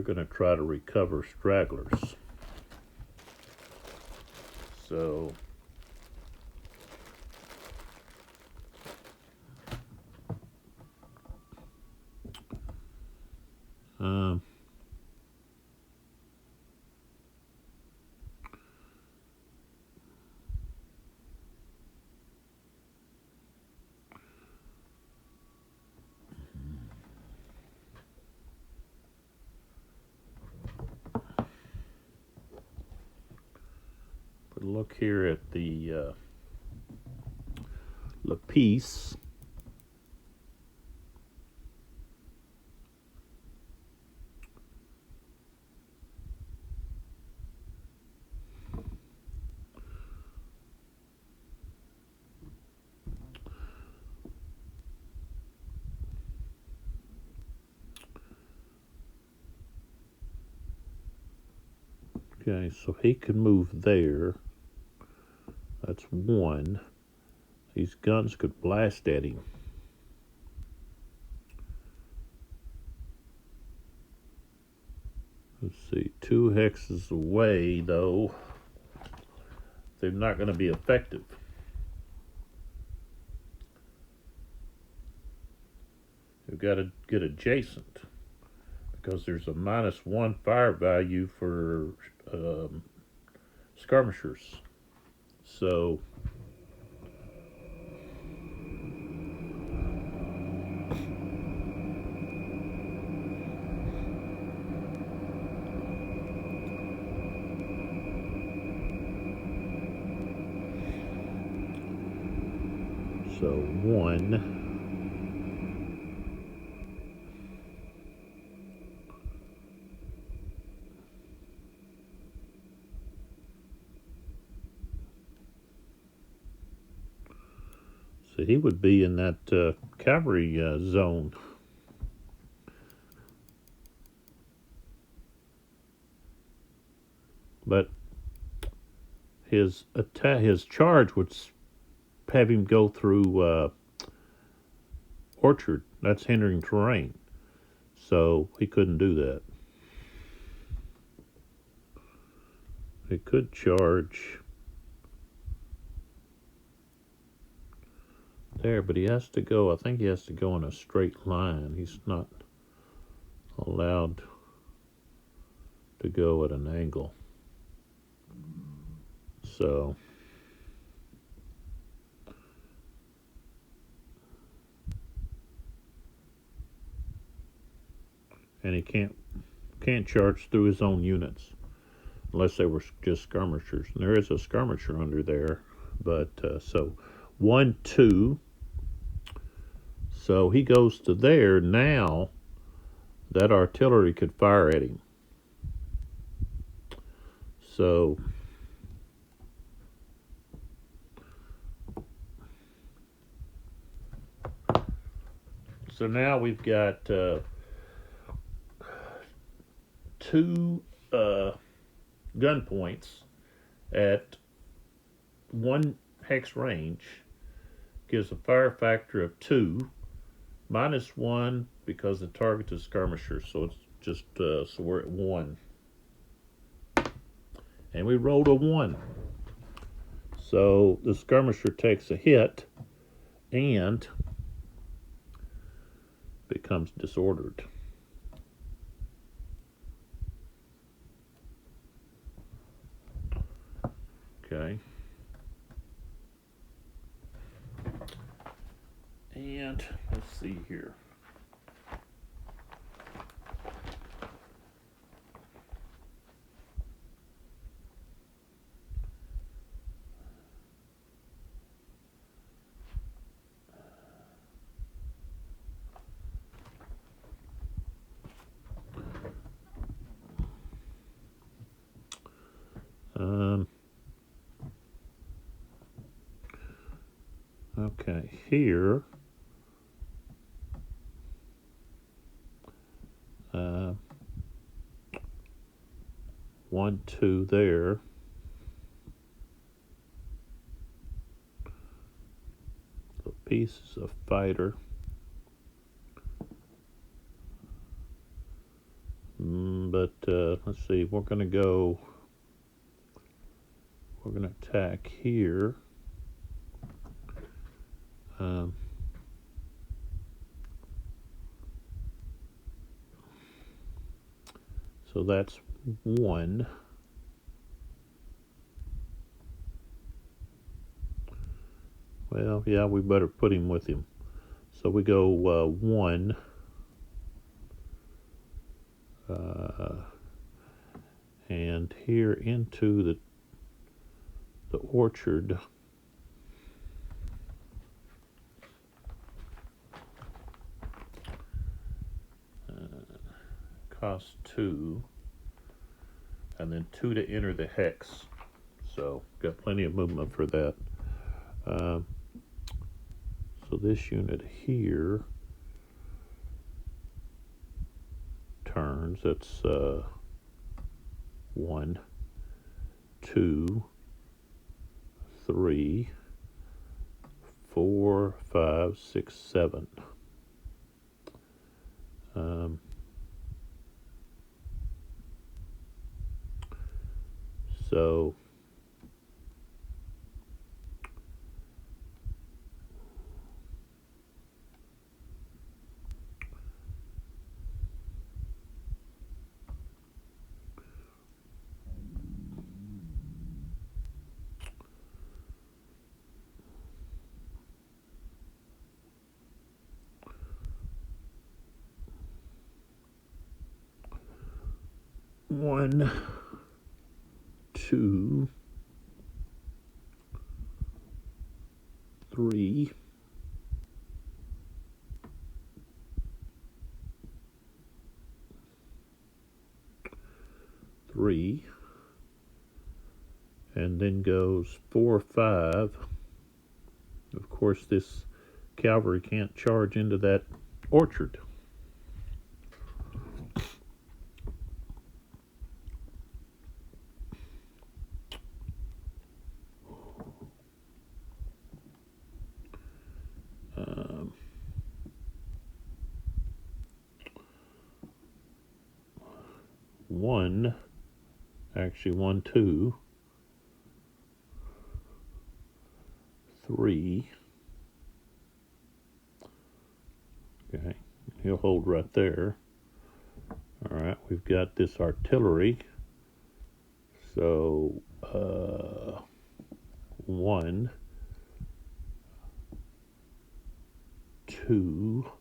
going to try to recover stragglers. So look here at the La Peace. Okay, so he can move there. That's one. These guns could blast at him. Let's see, 2 hexes away, though. They're not going to be effective. You've got to get adjacent because there's a -1 fire value for skirmishers. So So 1. So he would be in that cavalry zone. But his charge would have him go through orchard. That's hindering terrain, so he couldn't do that. He could charge there, but he has to go. I think he has to go in a straight line. He's not allowed to go at an angle. So and he can't charge through his own units unless they were just skirmishers. And there is a skirmisher under there, but so 1, 2. So he goes to there. Now that artillery could fire at him. So now we've got 2 gun points at 1 hex range. Gives a fire factor of 2, -1 because the target is skirmisher. So it's just so we're at 1, and we rolled a 1. So the skirmisher takes a hit and becomes disordered. Okay. And let's see here. Okay, here 1, 2 there. The piece is a fighter. But let's see, we're going to attack here. So that's 1. Well, yeah, we better put him with him. So we go 1. And here into the orchard. Cost 2, and then 2 to enter the hex. So got plenty of movement for that. So this unit here turns. That's 1, 2, 3, 4, 5, 6, 7. So one, 2, 3, and then goes 4, 5. Of course, this cavalry can't charge into that orchard. Actually 1, 2, 3. Okay, he'll hold right there. All right, we've got this artillery. So 1, 2.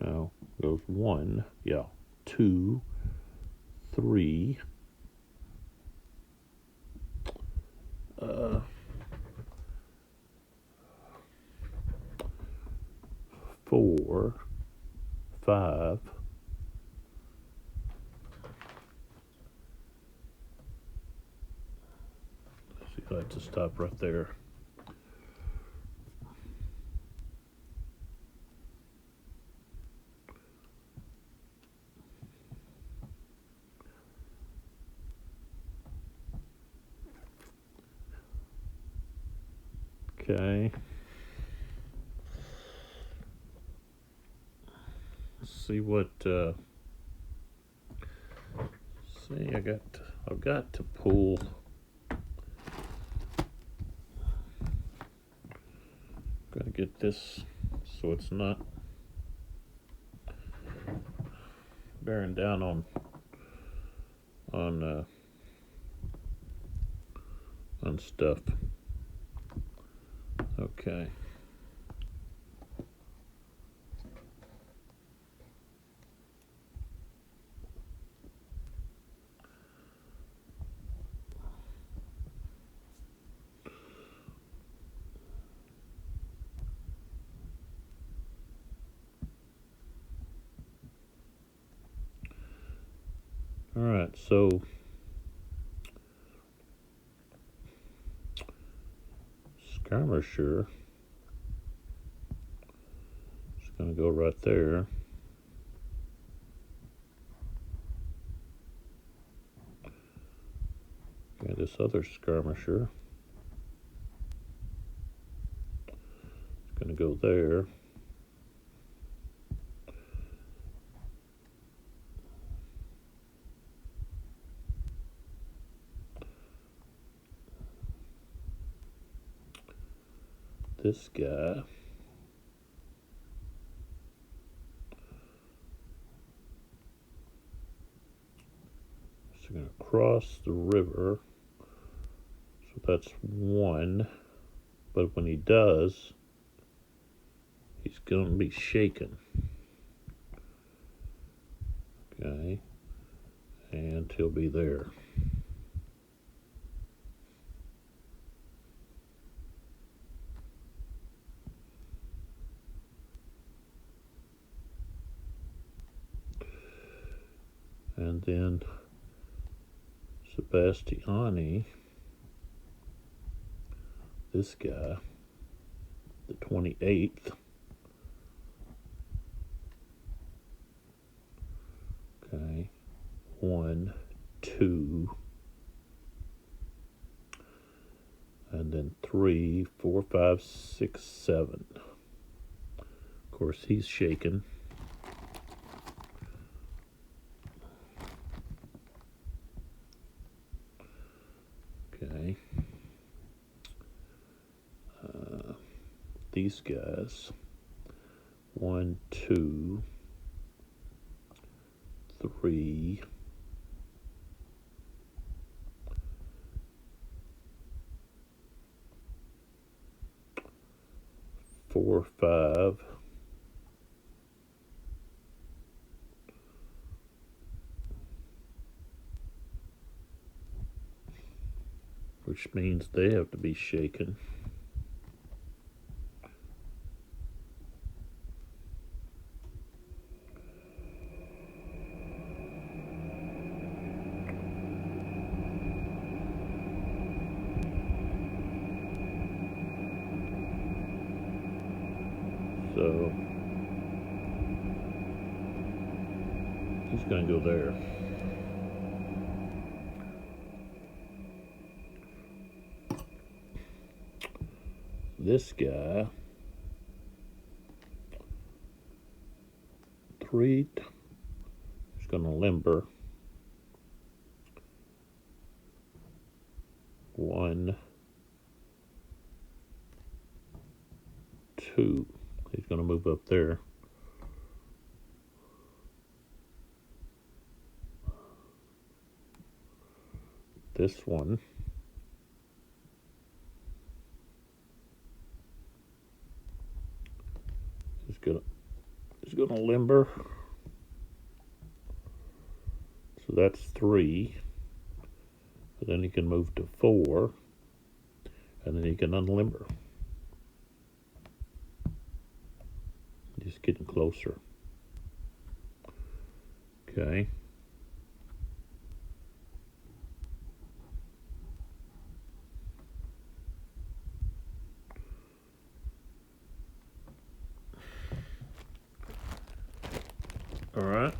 No, goes 1. Yeah, 2, 3. 4, 5. Let's see, I have to stop right there. Okay. See what see, I've got to pull gotta get this so it's not bearing down on stuff. Okay. All right, so skirmisher is going to go right there. Okay, this other skirmisher is going to go there. This guy is going to cross the river, so that's 1, but when he does, he's going to be shaken. Okay, and he'll be there. And then Sebastiani, this guy, the 28th. Okay, 1, 2, and then 3, 4, 5, 6, 7. Of course, he's shaken. Okay. These guys, 1, 2, 3, 4, 5. Which means they have to be shaken. So he's going to go there. This guy, 3, is going to limber. 1, 2. He's going to move up there. This one is gonna limber. So that's 3. But then he can move to 4, and then he can unlimber. Just getting closer. Okay. All right.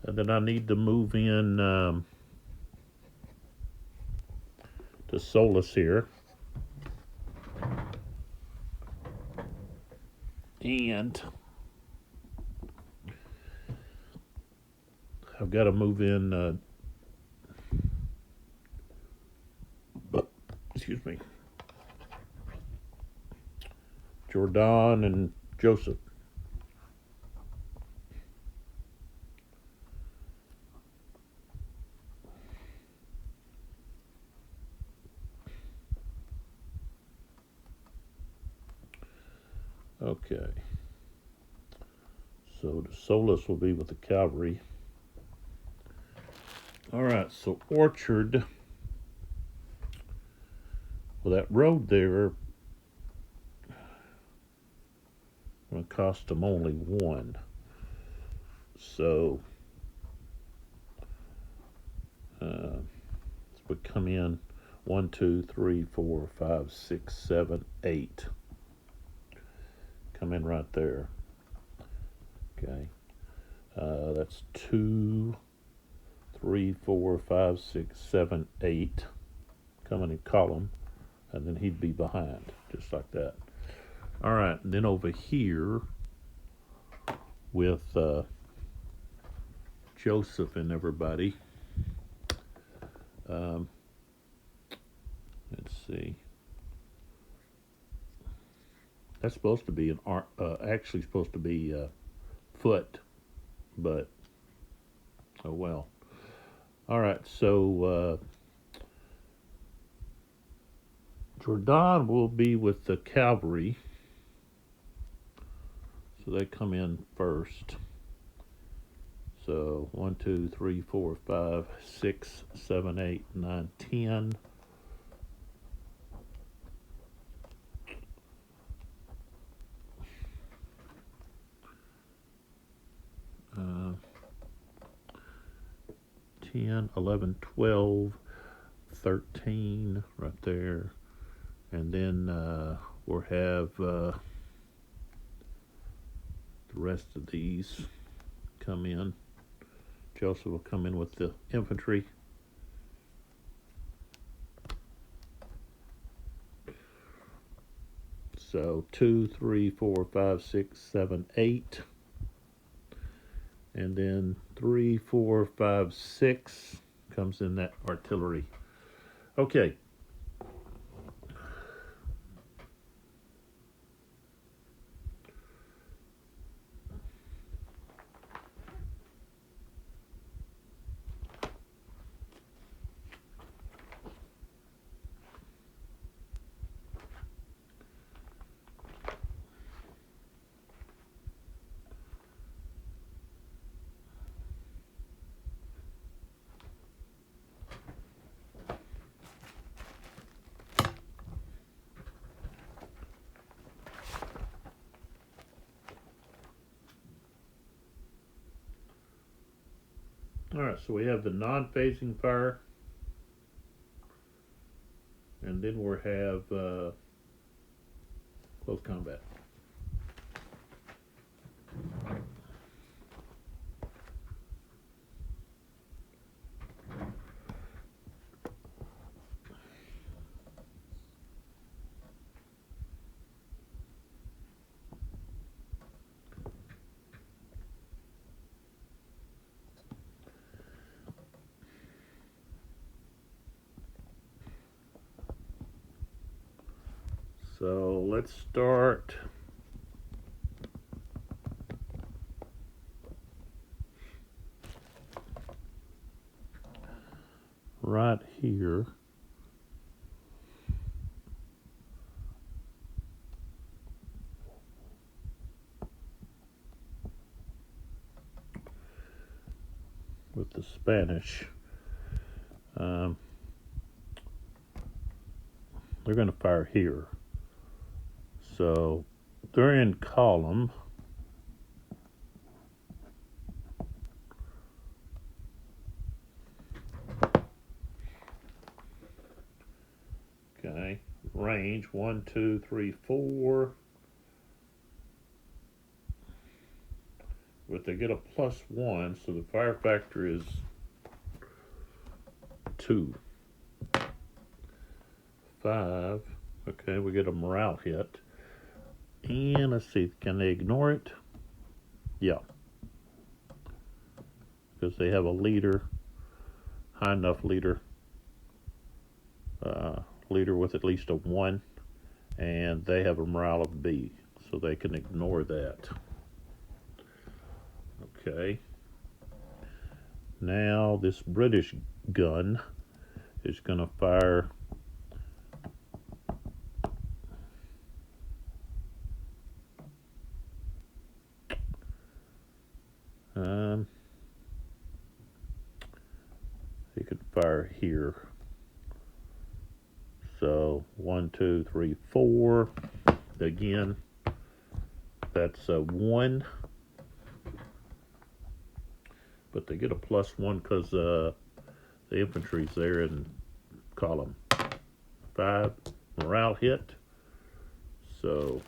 And then I need to move in to Solus here. And I've got to move in, excuse me, Jordan and Joseph. Okay. So the Solus will be with the cavalry. All right, so Orchard. Well, that road there will cost them only 1. So we come in 1, 2, 3, 4, 5, 6, 7, 8. Come in right there. Okay. That's 2, 3, 4, 5, 6, 7, 8. Coming in column, and then he'd be behind, just like that. All right, and then over here with Joseph and everybody. Let's see. That's supposed to be actually supposed to be foot, but oh well. All right, so Jordan will be with the cavalry, so they come in first. So 1, 2, 3, 4, 5, 6, 7, 8, 9, 10. Uh, 10, 11, 12, 13 right there. And then we'll have the rest of these come in. Joseph will come in with the infantry. So 2, 3, 4, 5, 6, 7, 8. And then 3, 4, 5, 6 comes in that artillery. Okay. All right, so we have the non-phasing fire, and then we'll have close combat. So let's start right here. With the Spanish. They're going to fire here. So they're in column. Okay, range 1, 2, 3, 4. But they get a +1, so the fire factor is 2. 5. Okay, we get a morale hit. And let's see, can they ignore it? Yeah. Because they have a leader, high enough leader. Leader with at least a 1. And they have a morale of B. So they can ignore that. Okay. Now this British gun is going to fire he could fire here. So 1, 2, 3, 4. Again, that's a 1. But they get a +1 because the infantry's there in column. 5, morale hit. So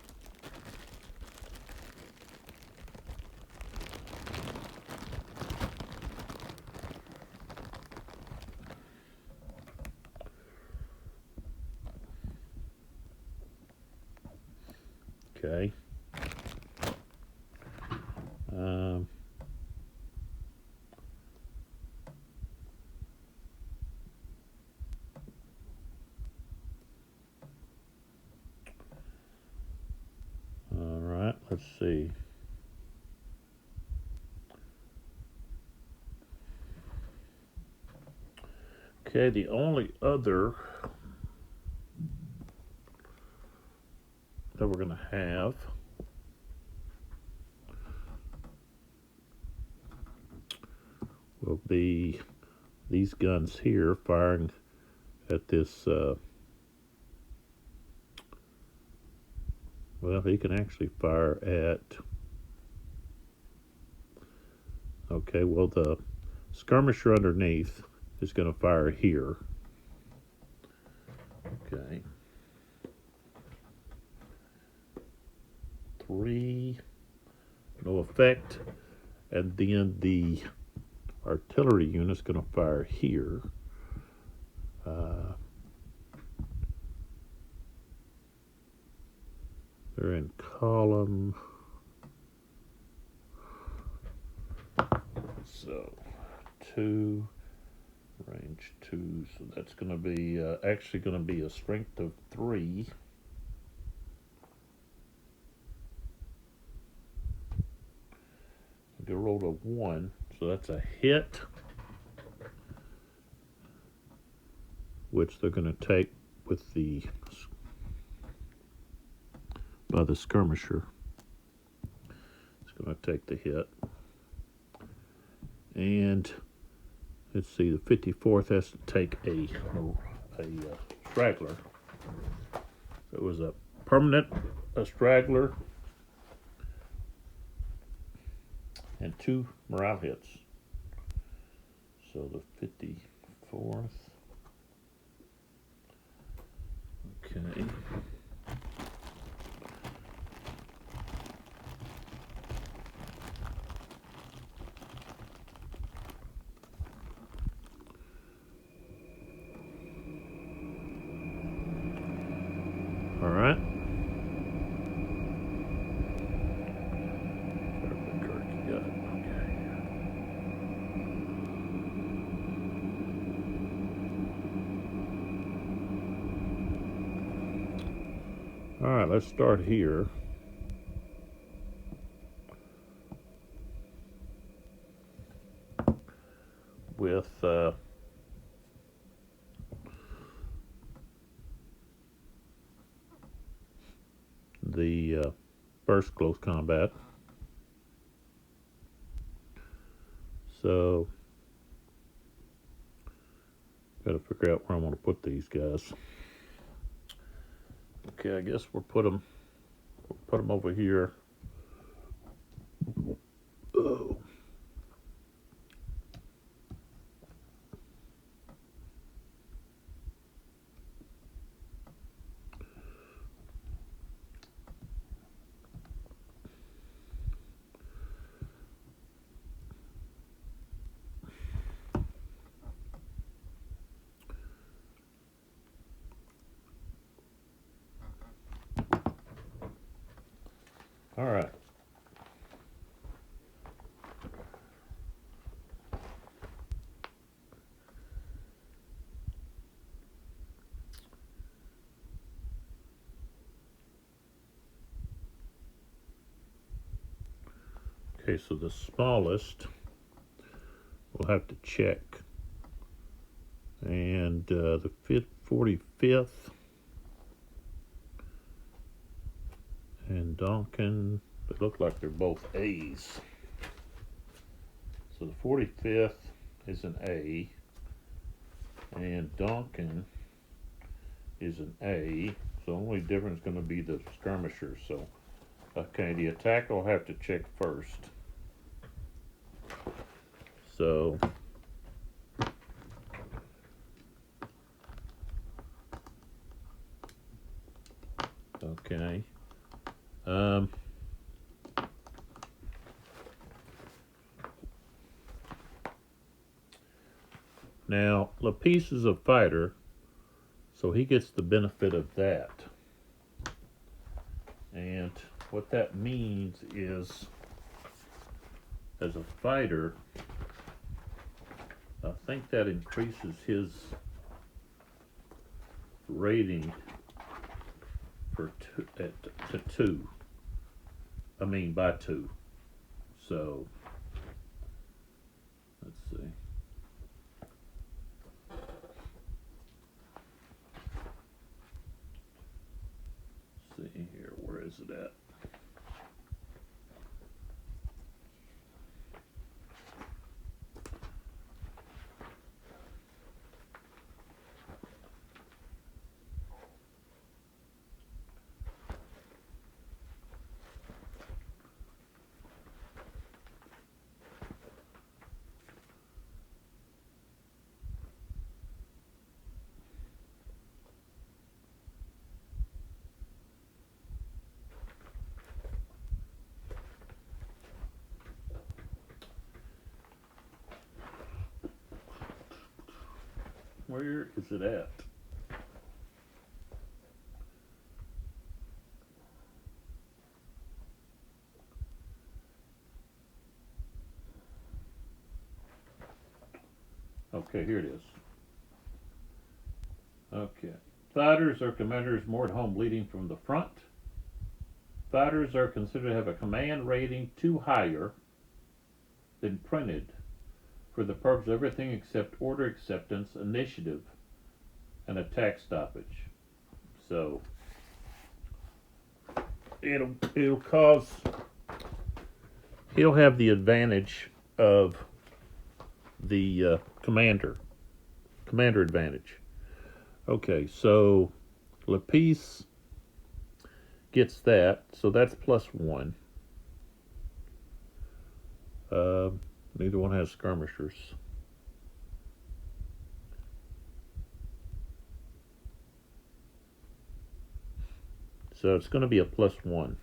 okay. All right, let's see. Okay, the only other that we're going to have will be these guns here firing at this well, he can actually fire at, okay, well, the skirmisher underneath is going to fire here. Okay. 3, no effect. And then the artillery unit's going to fire here. They're in column. So 2, range 2. So that's going to be actually going to be a strength of 3. They rolled a 1, so that's a hit, which they're going to take with the by the skirmisher. It's going to take the hit. And let's see, the 54th has to take a straggler. So it was a straggler, and 2 morale hits. So the 54th. Okay. All right. All right, let's start here. With the first close combat. So, got to figure out where I want to put these guys. Okay, I guess we'll put them over here. Oh. All right. Okay, so the smallest we'll have to check. And the 45th and Donkin, they look like they're both A's. So the 45th is an A, and Donkin is an A. So the only difference is going to be the skirmishers. So, okay, the attack I'll have to check first. So, okay. Now, Lapis is a fighter, so he gets the benefit of that. And what that means is, as a fighter, I think that increases his rating for to 2. I mean by 2. So let's see. See here, where is it at? Where is it at? Okay, here it is. Okay. Fighters or commanders more at home leading from the front. Fighters are considered to have a command rating 2 higher than printed for the purpose of everything except order acceptance, initiative, and attack stoppage. So it'll cause, he'll have the advantage of the commander advantage. Okay, so Lapis gets that, so that's +1. Neither one has skirmishers. So it's going to be a +1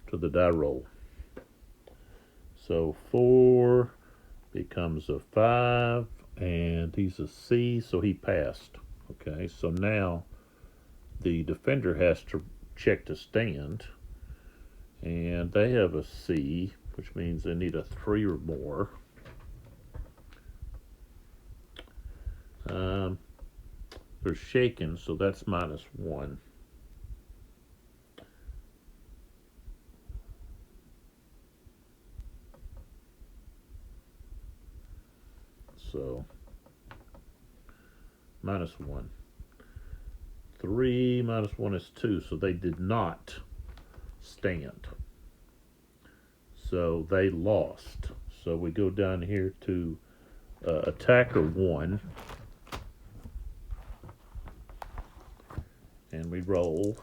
to the die roll. So 4 becomes a 5, and he's a C, so he passed. Okay, so now the defender has to check to stand, and they have a C, which means they need a 3 or more. They're shaken, so that's -1. So -1. 3 minus 1 is 2, so they did not stand. So they lost. So we go down here to attacker 1. And we roll.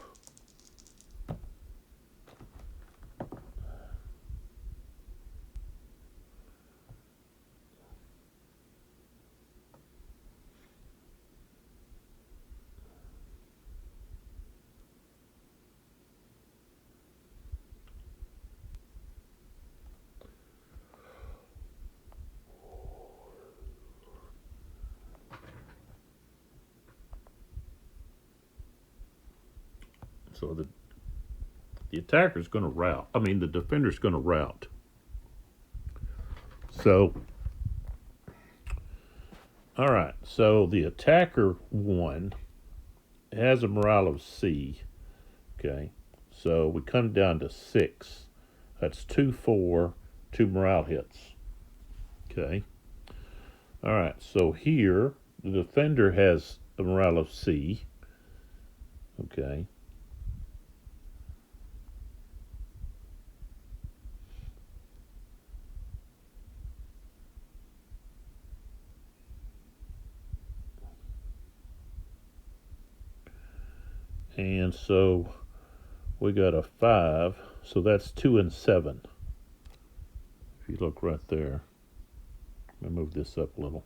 So the attacker's going to rout. I mean, the defender's going to rout. So, all right. So the attacker 1 has a morale of C. Okay. So we come down to 6. That's 2, 4, 2 morale hits. Okay. All right. So here, the defender has a morale of C. Okay. And so we got a 5, so that's 2 and 7. If you look right there, let me move this up a little.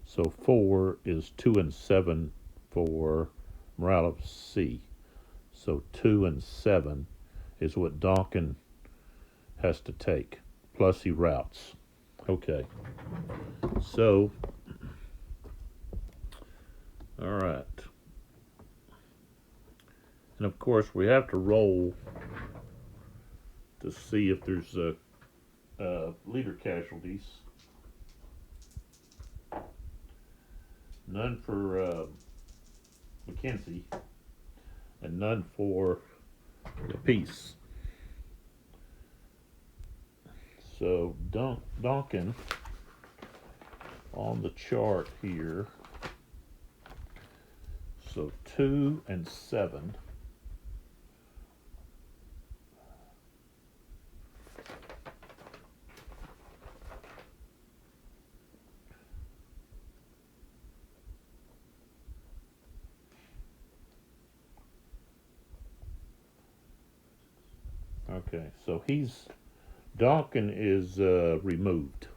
So 4 is 2 and 7 for morale of C. So 2 and 7 is what Donkin has to take, plus he routes. Okay. So, all right. And of course, we have to roll to see if there's leader casualties. None for Mackenzie, and none for the peace. So Donkin on the chart here. So 2 and 7. Okay, so Donkin is removed.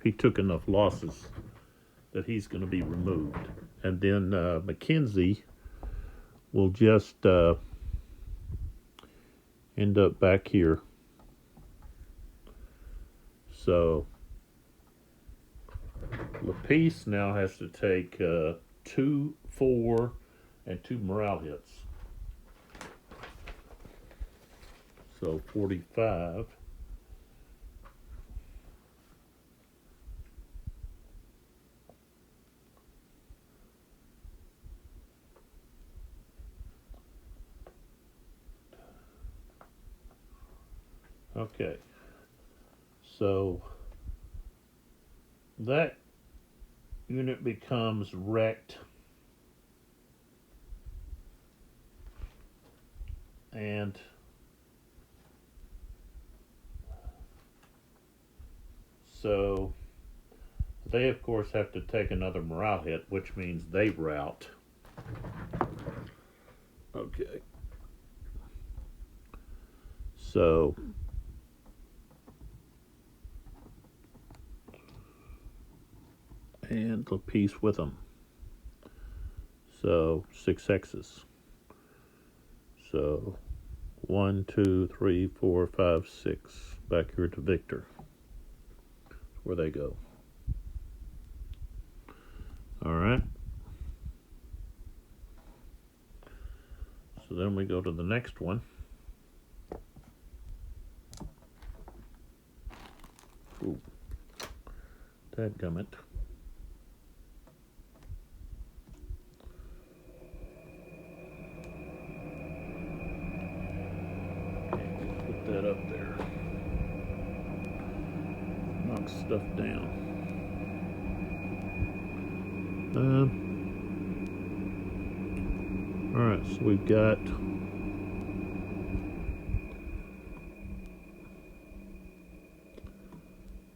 He took enough losses that he's going to be removed. And then Mackenzie will just end up back here. So LaPeace now has to take 2, 4, and 2 morale hits. So 45. Okay. So that unit becomes wrecked. And so they, of course, have to take another morale hit, which means they rout. Okay. So and LaPeace with them. So 6 X's. So 1, 2, 3, 4, 5, 6. Back here to Victor. That's where they go. All right. So then we go to the next one. Ooh. Dadgummit. Put that up there. Not mark stuff down. All right, so we've got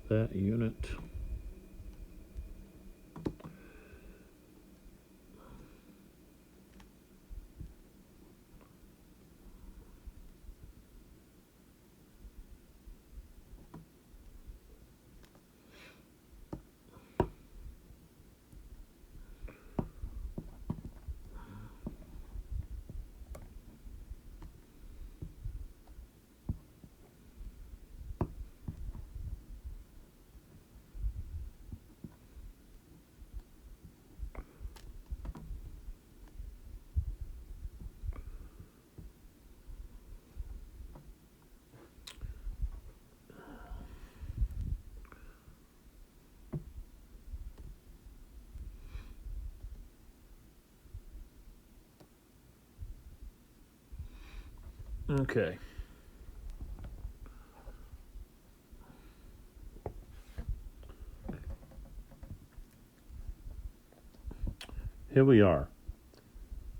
that unit. Okay. Here we are.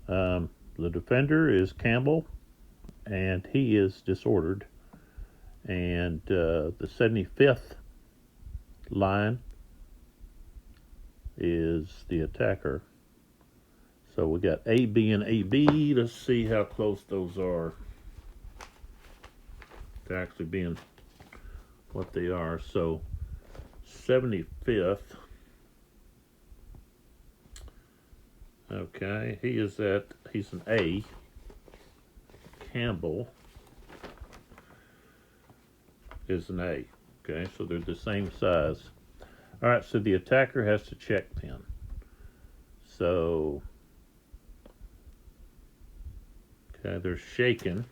The defender is Campbell, and he is disordered. And the 75th line is the attacker. So we got AB and AB. Let's see how close those are to actually being what they are. So 75th. Okay, he's an A. Campbell is an A. Okay, so they're the same size. All right, so the attacker has to check then. So, okay, they're shaken.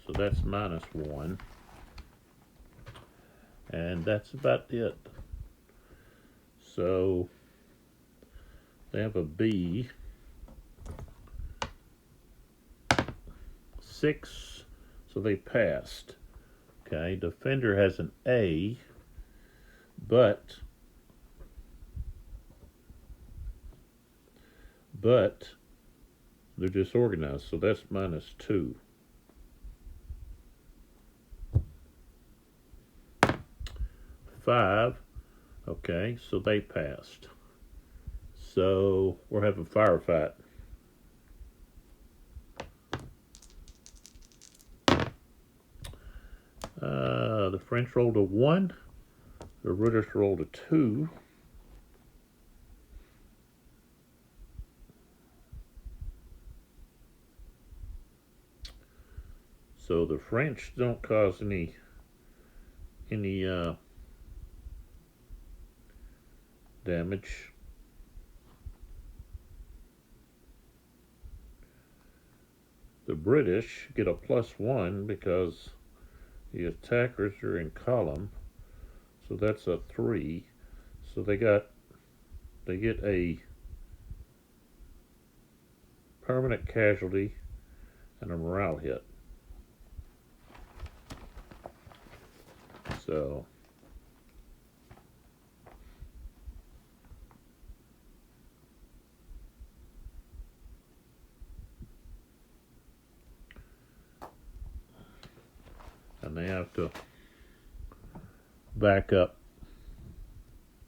So that's -1. And that's about it. So they have a B. 6, so they passed. Okay, defender has an A, but they're disorganized, so that's -2. Five, okay, so they passed. So we're having firefight. The French rolled a 1. The British rolled a 2. So the French don't cause any damage. The British get a +1 because the attackers are in column, so that's a 3. So they get a permanent casualty and a morale hit. So and they have to back up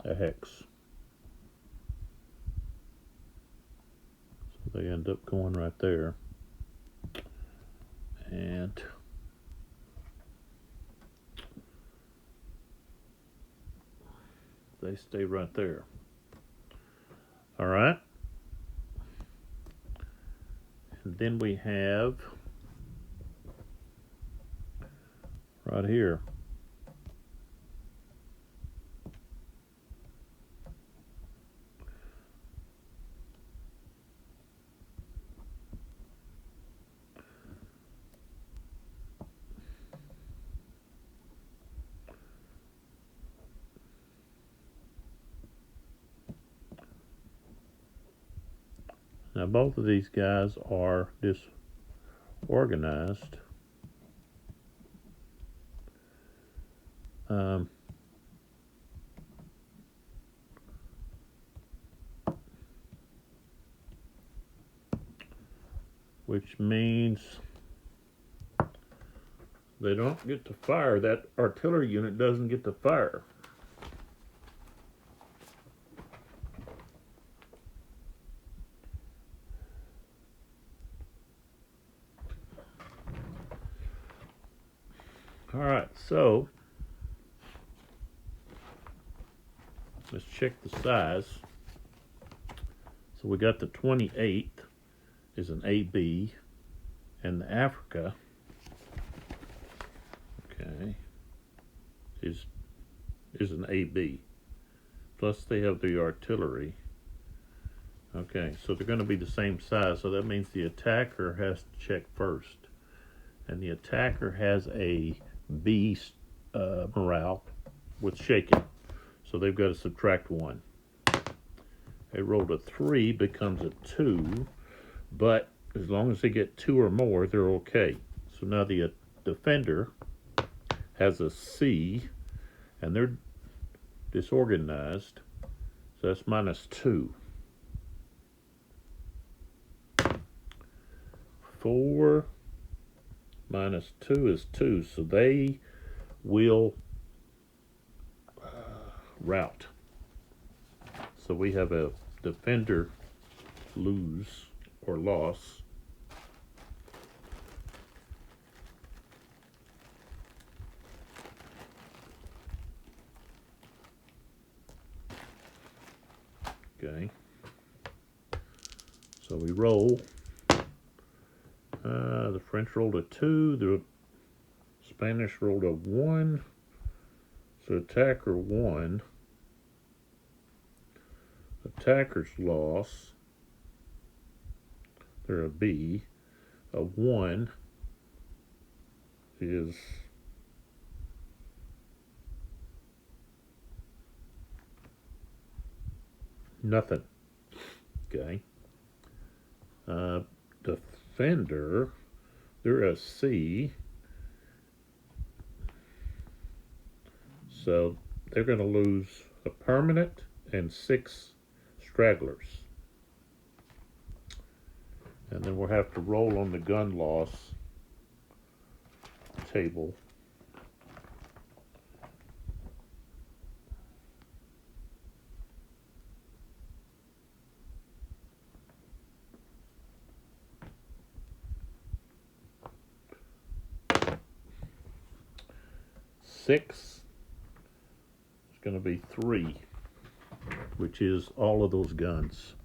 a hex. So they end up going right there. And they stay right there. All right. And then we have right here. Now both of these guys are disorganized. which means they don't get to fire. That artillery unit doesn't get to fire. All right, so let's check the size. So we got the 28th is an AB, and the Africa, okay, is an AB. Plus they have the artillery. Okay, so they're going to be the same size. So that means the attacker has to check first, and the attacker has a B morale with shaking, so they've got to subtract 1. They rolled a 3, becomes a 2, but as long as they get 2 or more, they're okay. So now the defender has a C, and they're disorganized, so that's -2. 4 minus 2 is 2, so they will rout. So we have a defender lose or loss. Okay. So we roll. The French rolled a 2, the Spanish rolled a 1, so attacker 1. Attacker's loss, they're a B. A 1 is nothing. Okay. Defender, they're a C. So they're going to lose a permanent and 6 stragglers. And then we'll have to roll on the gun loss table. Six is going to be 3, which is all of those guns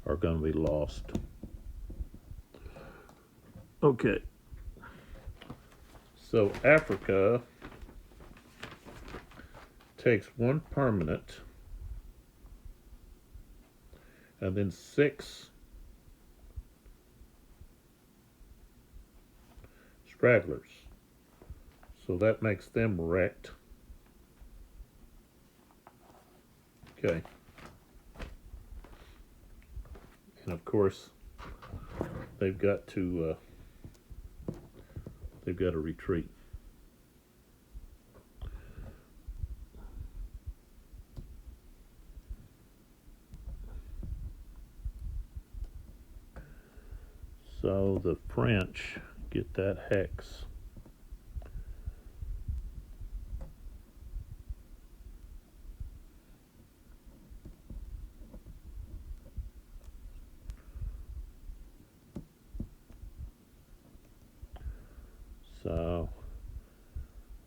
are going to be lost. Okay. So Africa takes 1 permanent and then 6 stragglers. So that makes them wrecked. Okay. And of course, they've got to retreat. So the French get that hex. So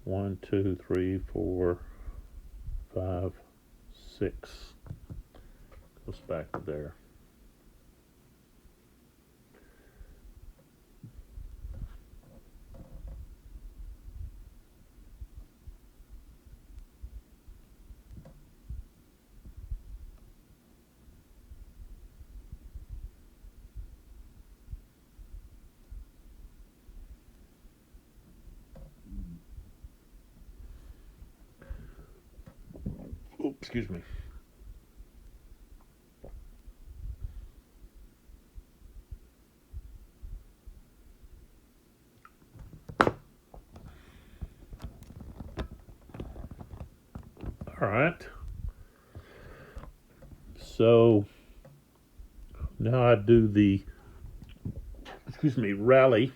1, 2, 3, 4, 5, 6 goes back to there. Excuse me. All right. So now I do the, rally.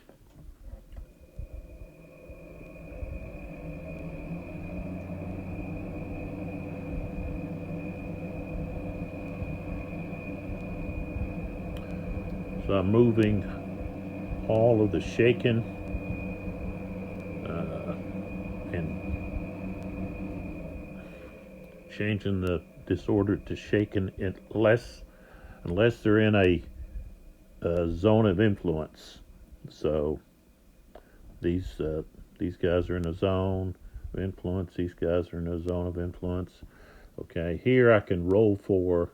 So I'm moving all of the shaken and changing the disorder to shaken unless they're in a zone of influence. So these guys are in a zone of influence. These guys are in a zone of influence. Okay, here I can roll for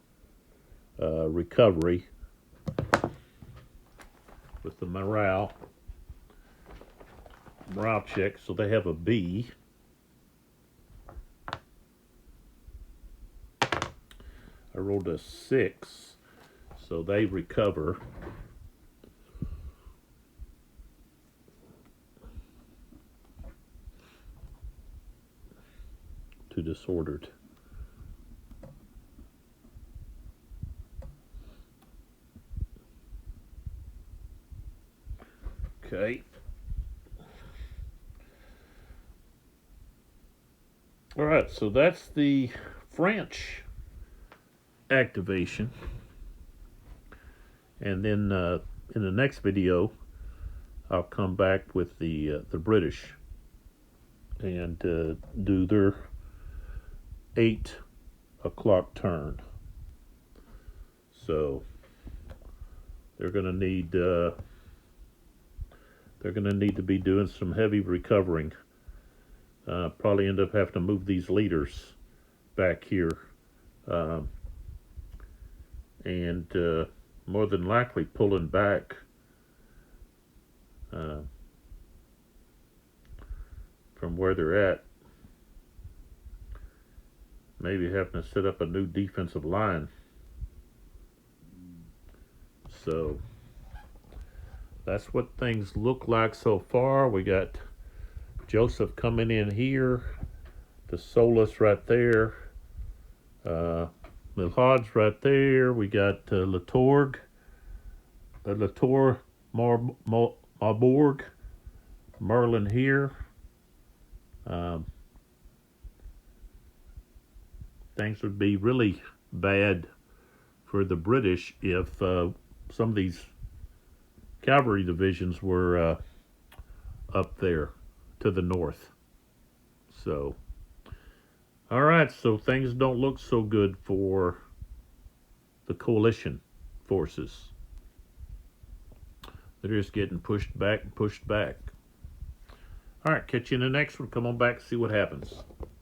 recovery with the morale check. So they have a B. I rolled a 6, so they recover. To disordered. Okay. All right, so that's the French activation. And then in the next video, I'll come back with the British and do their 8 o'clock turn. So they're going to need to be doing some heavy recovering. Probably end up having to move these leaders back here, and more than likely pulling back from where they're at. Maybe having to set up a new defensive line. So that's what things look like so far. We got Joseph coming in here, the Solus right there, Milhad's right there. We got Latour, Marbourg, Merlin here. Things would be really bad for the British if some of these cavalry divisions were up there to the north. So, all right, so things don't look so good for the coalition forces. They're just getting pushed back and pushed back. All right, catch you in the next one. Come on back and see what happens.